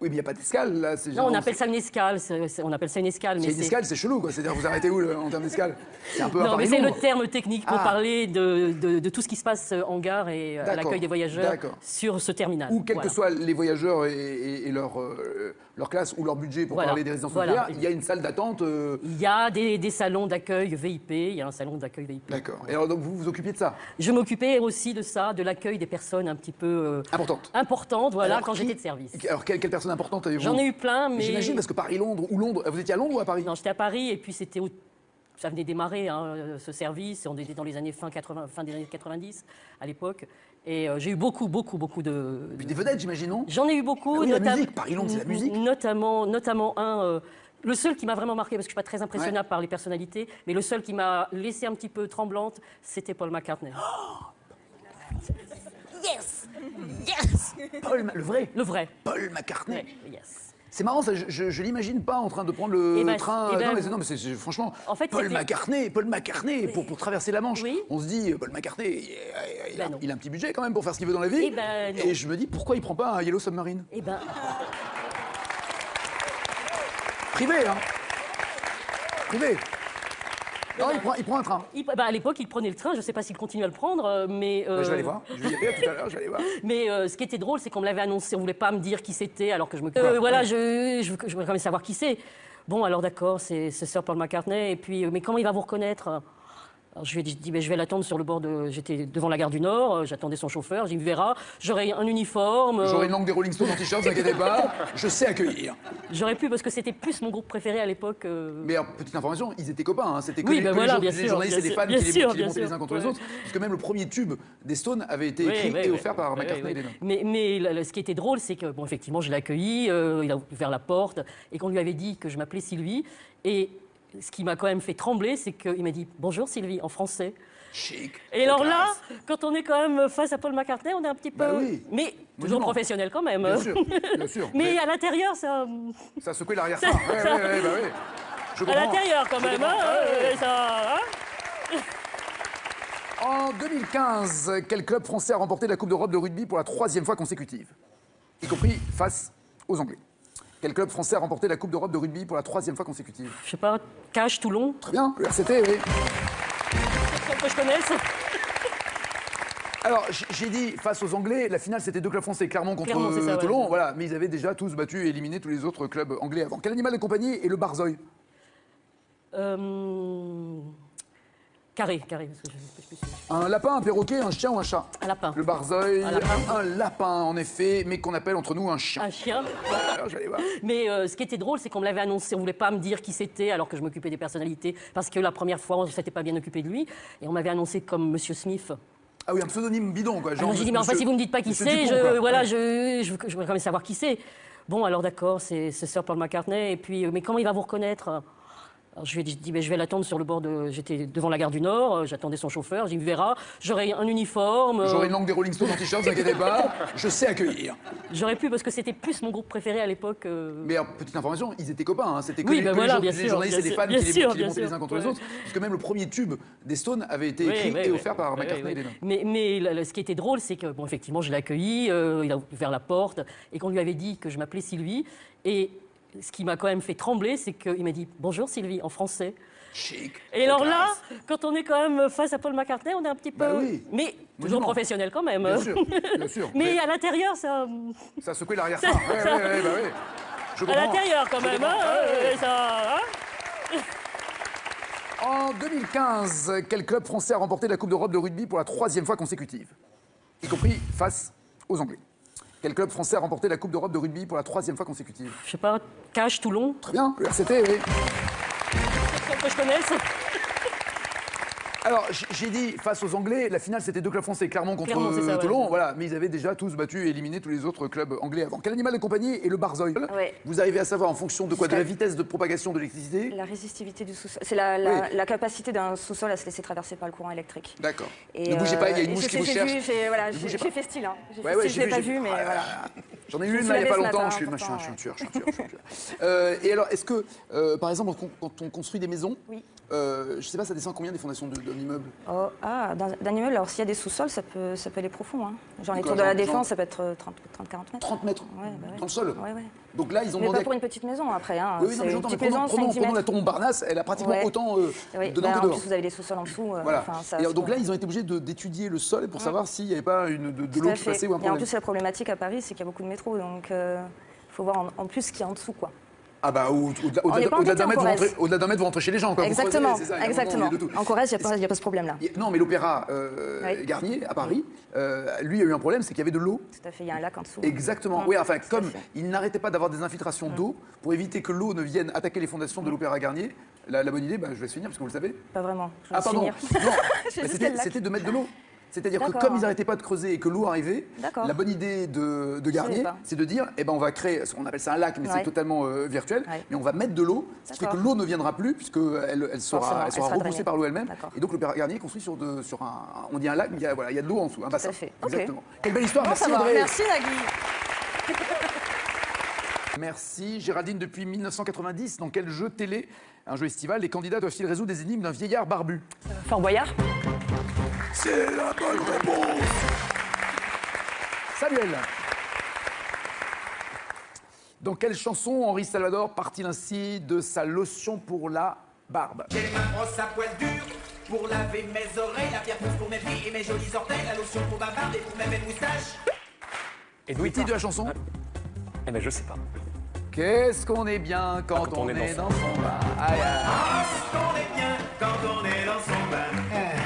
Oui, mais il n'y a pas d'escale, là. Non, on appelle ça une escale. On appelle ça une escale. C'est une escale, c'est chelou, quoi. C'est-à-dire, vous arrêtez où en termes d'escale? C'est un peu Non, mais c'est Paris-Londres. le terme technique pour parler de tout ce qui se passe en gare et à l'accueil des voyageurs sur ce terminal. Ou quels que soient les voyageurs et leur classe ou leur budget pour parler des résidences hôtelières, il y a une salle d'attente. Il y a des salons d'accueil VIP, il y a un salon d'accueil VIP. D'accord. Et alors, donc, vous vous occupiez de ça? Je m'occupais aussi de ça, de l'accueil des personnes un petit peu importantes, voilà, Alors, quand j'étais de service. Alors, quelle personne importante avez-vous? J'en ai eu plein, mais... J'imagine, parce que Paris-Londres ou Londres... Vous étiez à Londres ou à Paris? Non, j'étais à Paris, et puis c'était... Ça venait démarrer, hein, ce service. On était dans les années fin des années 90, à l'époque. Et j'ai eu beaucoup de... Puis des vedettes, j'imagine, non? J'en ai eu beaucoup. Ah oui, la musique, Paris-Londres, c'est la musique. Notamment un... le seul qui m'a vraiment marqué, parce que je ne suis pas très impressionnable par les personnalités, mais le seul qui m'a laissé un petit peu tremblante, c'était Paul McCartney. Yes! Yes! Paul, le vrai? Le vrai. Paul McCartney. Ouais, yes. C'est marrant, ça, je l'imagine pas en train de prendre le train. Non, mais c'est franchement, en fait, Paul McCartney, pour traverser la Manche. Oui. On se dit, Paul McCartney, il a un petit budget quand même pour faire ce qu'il veut dans la vie. Et je me dis, pourquoi il prend pas un Yellow Submarine? Privé, hein. Privé. Non, il prend un train. À l'époque, il prenait le train. Je ne sais pas s'il continue à le prendre, mais... Je vais aller voir. Je vais y aller tout à l'heure, je vais aller voir. Mais ce qui était drôle, c'est qu'on me l'avait annoncé. On ne voulait pas me dire qui c'était, alors que je me... voilà, je voudrais quand même savoir qui c'est. Bon, alors d'accord, c'est Sir Paul McCartney. Et puis, mais comment il va vous reconnaître? Alors, je lui ai dit, ben, je vais l'attendre sur le bord de... J'étais devant la gare du Nord, j'attendais son chauffeur, j'ai dit, il me verra, j'aurai un uniforme. J'aurai une langue des Rolling Stones en t-shirt, ne vous inquiétez pas, je sais accueillir. J'aurais pu, parce que c'était plus mon groupe préféré à l'époque. Mais alors, petite information, ils étaient copains, hein. C'était que, Oui, les, ben que voilà, les, bien les sûr, journalistes et bien les fans sûr, qui bien les montaient sûr. les uns contre les autres. Puisque même le premier tube des Stones avait été Oui, écrit oui, et oui. offert par Oui, McCartney oui. et Lennon. Mais ce qui était drôle, c'est que, bon, effectivement, je l'ai accueilli, il a ouvert la porte, et qu'on lui avait dit que je m'appelais Sylvie, et ce qui m'a quand même fait trembler, c'est qu'il m'a dit « Bonjour Sylvie » en français. Chic. Et alors là, quand on est quand même face à Paul McCartney, on est un petit peu... Bah oui. Mais toujours Monument. professionnel quand même. Bien sûr, bien sûr. Mais à l'intérieur, ça... Ça a secoué l'arrière-train. Ouais, bah oui. Je À comprends. l'intérieur quand Je même, comprends. hein, ça... hein. En 2015, quel club français a remporté la Coupe d'Europe de rugby pour la 3e fois consécutive, y compris face aux Anglais? Quel club français a remporté la Coupe d'Europe de rugby pour la 3e fois consécutive? Je sais pas, Cache, Toulon. Très bien, le RCT, oui. C'est que je connaisse. Alors, j'ai dit face aux Anglais, la finale c'était deux clubs français, Clermont contre Clermont, c'est ça, ouais. Toulon, voilà, mais ils avaient déjà tous battu et éliminé tous les autres clubs anglais avant. Quel animal de compagnie est le barzeuil? Carré, parce que je suis sûr. Un lapin, un perroquet, un chien ou un chat? Un lapin. Le barzeuil, Un lapin. un lapin en effet, mais qu'on appelle entre nous un chien. Un chien. Alors, j'allais voir. Mais ce qui était drôle, c'est qu'on me l'avait annoncé. On voulait pas me dire qui c'était, alors que je m'occupais des personnalités, parce que la première fois, on ne s'était pas bien occupé de lui, et on m'avait annoncé comme Monsieur Smith. Ah oui, un pseudonyme bidon, quoi. Alors j'ai dit, mais enfin, si vous me dites pas qui Monsieur c'est, Dupont, quoi. voilà, je voudrais quand même savoir qui c'est. Bon, alors d'accord, c'est Sir Paul McCartney, et puis, mais comment il va vous reconnaître? Alors je lui ai dit, ben, je vais l'attendre sur le bord de... J'étais devant la gare du Nord, j'attendais son chauffeur, j'ai dit, il me verra, j'aurai un uniforme. J'aurai une langue des Rolling Stones en t-shirt, ne vous inquiétez pas, je sais accueillir. J'aurais pu, parce que c'était plus mon groupe préféré à l'époque. Mais alors, petite information, ils étaient copains, hein. C'était que, Oui, les, ben que voilà, les, bien les sûr, journalistes et bien les fans sûr, qui les bien montaient les sûr. uns contre les Ouais. autres, puisque même le premier tube des Stones avait été écrit et offert par McCartney et Lennon. Mais ce qui était drôle, c'est que, bon, effectivement, je l'ai accueilli, il a ouvert la porte, et qu'on lui avait dit que je m'appelais Sylvie, et ce qui m'a quand même fait trembler, c'est qu'il m'a dit « Bonjour Sylvie » en français. Chic. Et alors là, quand on est quand même face à Paul McCartney, on est un petit peu... Bah oui. Mais toujours Monument. professionnel quand même. Bien sûr, bien sûr. Mais à l'intérieur, ça... Ça a secoué l'arrière-train. Ouais, bah oui. Je À comprends. l'intérieur quand Je même, comprends. hein, ça... hein. En 2015, quel club français a remporté la Coupe d'Europe de rugby pour la 3e fois consécutive, y compris face aux Anglais? Quel club français a remporté la Coupe d'Europe de rugby pour la 3e fois consécutive? Je sais pas, Cache, Toulon. Très bien, le RCT, oui. Que je connaisse. Alors, j'ai dit face aux Anglais, la finale c'était deux clubs français, Clermont contre Clermont, c'est ça, ouais. Toulon, voilà, mais ils avaient déjà tous battu et éliminé tous les autres clubs anglais avant. Quel animal de compagnie est le barzeuil? Ouais. Vous arrivez à savoir en fonction de quoi? De la vitesse de propagation de l'électricité? La résistivité du sous-sol. C'est la capacité d'un sous-sol à se laisser traverser par le courant électrique. D'accord. Et, Ne bougez pas, il y a une et mouche je qui sais, vous j'ai cherche. vu, Ne bougez pas. j'ai fait style, hein. J'ai Ouais, fait ouais, style, je l'ai j'ai pas vu, vu, mais voilà. J'en ai Je eu me une suis là il n'y a pas levée ce longtemps, matin, je suis pourtant, un tueur. Et alors, est-ce que, par exemple, quand on construit des maisons, Oui. je sais pas, ça descend combien des fondations d'un immeuble? D'un immeuble, alors s'il y a des sous-sols, ça peut aller profond. Hein. Genre les Quoi, tours de la genre- Défense, ça peut être 30-40 mètres. 30 mètres Ouais, bah ouais. dans le sol? Ouais, ouais. Donc là, ils ont Mais demandé... pas pour une petite maison après. Hein. Oui, non, C'est mais une j'entends, mais petite maison, prenons 5-10 la mètres. tour Montparnasse, elle a pratiquement Ouais. autant Oui, dedans bah, que en dehors. plus, vous avez les sous-sols en dessous. Voilà. Enfin, ça, Et donc là, ils ont été obligés d'étudier le sol pour savoir s'il n'y avait pas de Tout l'eau à qui fait. passait ou un Et en problème. plus, la problématique à Paris, c'est qu'il y a beaucoup de métro. Donc, il faut voir en plus ce qu'il y a en dessous. Quoi. Ah bah, au-delà On n'est pas au-delà d'un embêté mètre, en vous rentrez- Corrèze. au-delà d'un mètre, vous rentrez chez les gens. Quoi. Vous Exactement. creusez, c'est ça, il y a un moment, Exactement. il y a de tout. En Corrèze, il n'y a pas ce problème-là. Non, mais l'opéra Garnier, à Paris, lui, il y a eu un problème, c'est qu'il y avait de l'eau. Tout à fait, il y a un lac en dessous. Exactement. Oui, enfin, comme il n'arrêtait pas d'avoir des infiltrations d'eau, pour éviter que l'eau ne vienne attaquer les fondations de l'opéra Garnier, la bonne idée, bah, je vais finir parce que vous le savez. Pas vraiment. Je Ah vais pardon. finir. Non, J'ai mais juste le lac. c'était de mettre de l'eau. C'est-à-dire que D'accord. comme ils n'arrêtaient pas de creuser et que l'eau arrivait, D'accord. la bonne idée de savais Garnier, pas. c'est de dire, eh ben on va créer, on appelle ça un lac, mais c'est Ouais. totalement virtuel, Ouais. mais on va mettre de l'eau, ce qui fait que D'accord. l'eau ne viendra plus puisqu'elle elle Forcément, sera, elle sera repoussée drainée. par l'eau elle-même. D'accord. Et donc l'opéra Garnier est construit sur un, on dit un lac, mais il y a, voilà, il y a de l'eau en dessous, un bassin. à fait. Ok. Exactement. Quelle belle histoire, Bon, merci ça va. Audrey. Merci Nagui. Merci. Géraldine, depuis 1990, dans quel jeu télé, un jeu estival, les candidats doivent-ils résoudre des énigmes d'un vieillard barbu? Fort Boyard. C'est la bonne réponse. Samuel. Dans quelle chanson Henri Salvador part-il ainsi de sa lotion pour la barbe? J'ai ma brosse à poil dur pour laver mes oreilles, la pierre pousse pour mes pieds et mes jolis orteils, la lotion pour ma barbe et pour mes belles moustaches. Et d'où Le il titre de part la chanson? Eh ben je sais pas. Qu'est-ce qu'on est bien quand on est dans son bain. Aïe, aïe. Ah, qu'on est bien quand on est dans son bain.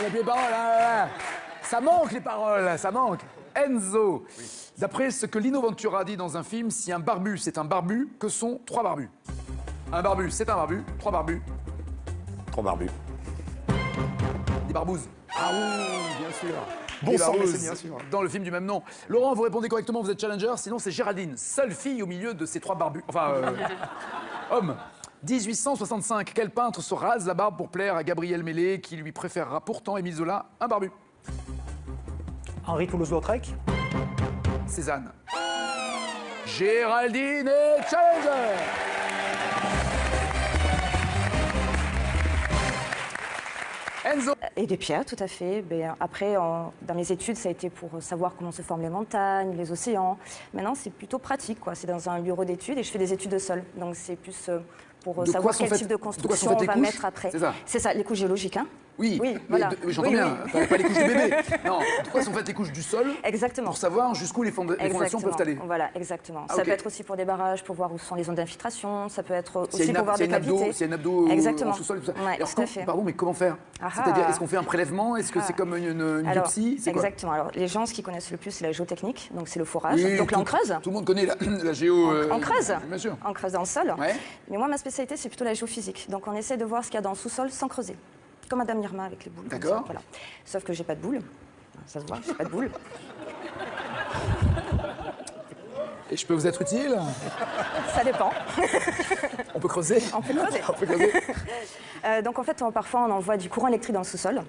a plus les paroles. Hein. Ça manque les paroles, ça manque. Enzo, d'après ce que Lino Ventura a dit dans un film, si un barbu c'est un barbu, que sont 3 barbus? Un barbu c'est un barbu, 3 barbus. 3 barbus. Des barbouzes. Ah oui, bien sûr. Bon Des sang, mais barbouses, c'est bien sûr. dans le film du même nom. Laurent, vous répondez correctement, vous êtes challenger, sinon c'est Géraldine, seule fille au milieu de ces 3 barbus. Enfin, homme. 1865, quel peintre se rase la barbe pour plaire à Gabriel Mélé, qui lui préférera pourtant Émile Zola, un barbu? Henri Toulouse-Lautrec. Cézanne. Géraldine est challenger. Enzo. Et des pierres, tout à fait. Ben, après, dans mes études, ça a été pour savoir comment se forment les montagnes, les océans. Maintenant, c'est plutôt pratique, quoi. C'est dans un bureau d'études et je fais des études de sol. Donc, c'est plus pour savoir quel type de construction on va mettre après. C'est ça, les couches géologiques, hein. Oui, voilà. J'entends bien. Pas les couches de bébé. Non, de quoi sont faites les couches du sol? Exactement. Pour savoir jusqu'où les fondations peuvent aller. Voilà, exactement. Ah, ça ok. peut être aussi pour des barrages, pour voir où sont les zones d'infiltration. Ça peut être aussi S'il y pour voir des cavités. S'il y a une abdo Exactement. en sous-sol et tout ça. Ouais, Alors, tout à fait. pardon, mais comment faire? Ah C'est-à-dire, ah. est-ce qu'on fait un prélèvement? Est-ce que c'est comme une Alors, biopsie? C'est quoi? exactement. Alors, les gens, ce qu'ils connaissent le plus, c'est la géotechnique. Donc, c'est le forage. Oui, donc, là, on creuse. Tout le monde connaît la géo. On creuse. Bien sûr. On creuse dans le sol. Ouais. Mais moi, ma spécialité, c'est plutôt la géophysique. Donc, on essaie de voir ce qu'il y a dans le sous-sol sans creuser. Comme Madame Irma avec les boules. comme D'accord. ça, voilà. Sauf que j'ai pas de boules. Ça se voit, j'ai pas de boules. Et je peux vous être utile? Ça dépend. On peut creuser? On peut creuser. On peut creuser. Donc en fait, parfois on envoie du courant électrique dans le sous-sol,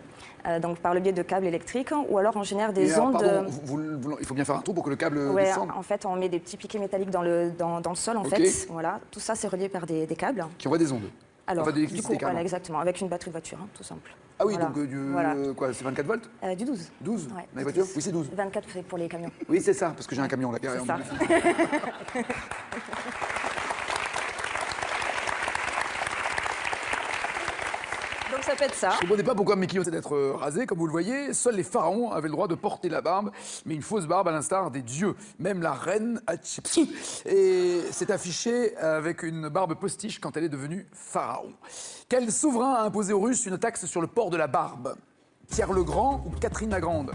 donc par le biais de câbles électriques, ou alors on génère des Mais alors, ondes. pardon, il faut bien faire un trou pour que le câble Ouais, descende. en fait, on met des petits piquets métalliques dans le sol, en Ok. fait. Voilà, tout ça c'est relié par des câbles. Qui envoie des ondes. Alors, Enfin, de du l'électricité, coup, voilà, carrément. exactement, avec une batterie de voiture, hein, tout simple. Ah oui, Voilà. donc Voilà. quoi, c'est 24 volts? Du 12. 12 Ouais, dans les voitures? 12. Oui, c'est 12. 24 c'est pour les camions. Oui, c'est ça, parce que j'ai un camion là C'est derrière. ça. Donc ça peut être ça. Je ne comprenais pas pourquoi mes clients étaient d'être rasés, comme vous le voyez. Seuls les pharaons avaient le droit de porter la barbe, mais une fausse barbe à l'instar des dieux. Même la reine Hatshepsut s'est affichée avec une barbe postiche quand elle est devenue pharaon. Quel souverain a imposé aux Russes une taxe sur le port de la barbe? Pierre le Grand ou Catherine la Grande?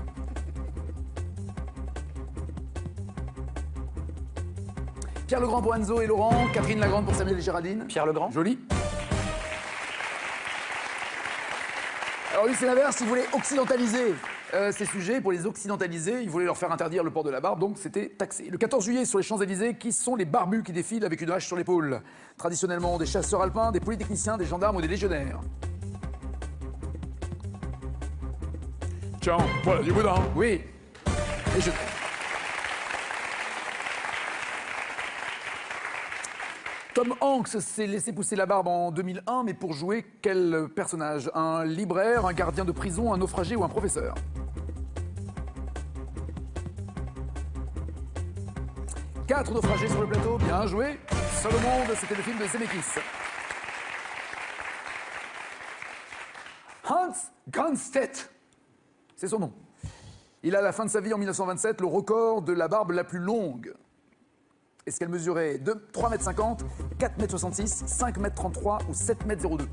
Pierre le Grand pour Enzo et Laurent, Catherine la Grande pour Samuel et Géraldine. Pierre le Grand. Joli. Alors lui, c'est l'inverse, il voulait occidentaliser ces sujets. Pour les occidentaliser, il voulait leur faire interdire le port de la barbe, donc c'était taxé. Le 14 juillet, sur les Champs-Élysées, qui sont les barbus qui défilent avec une hache sur l'épaule? Traditionnellement, des chasseurs alpins, des polytechniciens, des gendarmes ou des légionnaires? Tiens, voilà du boudin. Oui, légionnaires. Tom Hanks s'est laissé pousser la barbe en 2001, mais pour jouer quel personnage? Un libraire, un gardien de prison, un naufragé ou un professeur? Quatre naufragés sur le plateau, bien joué. Seul au monde, c'était le film de Zemeckis. Hans Granstedt, c'est son nom. Il a à la fin de sa vie en 1927 le record de la barbe la plus longue. Est-ce qu'elle mesurait 3,50 m, 4,66 m, 5,33 m ou 7,02 m?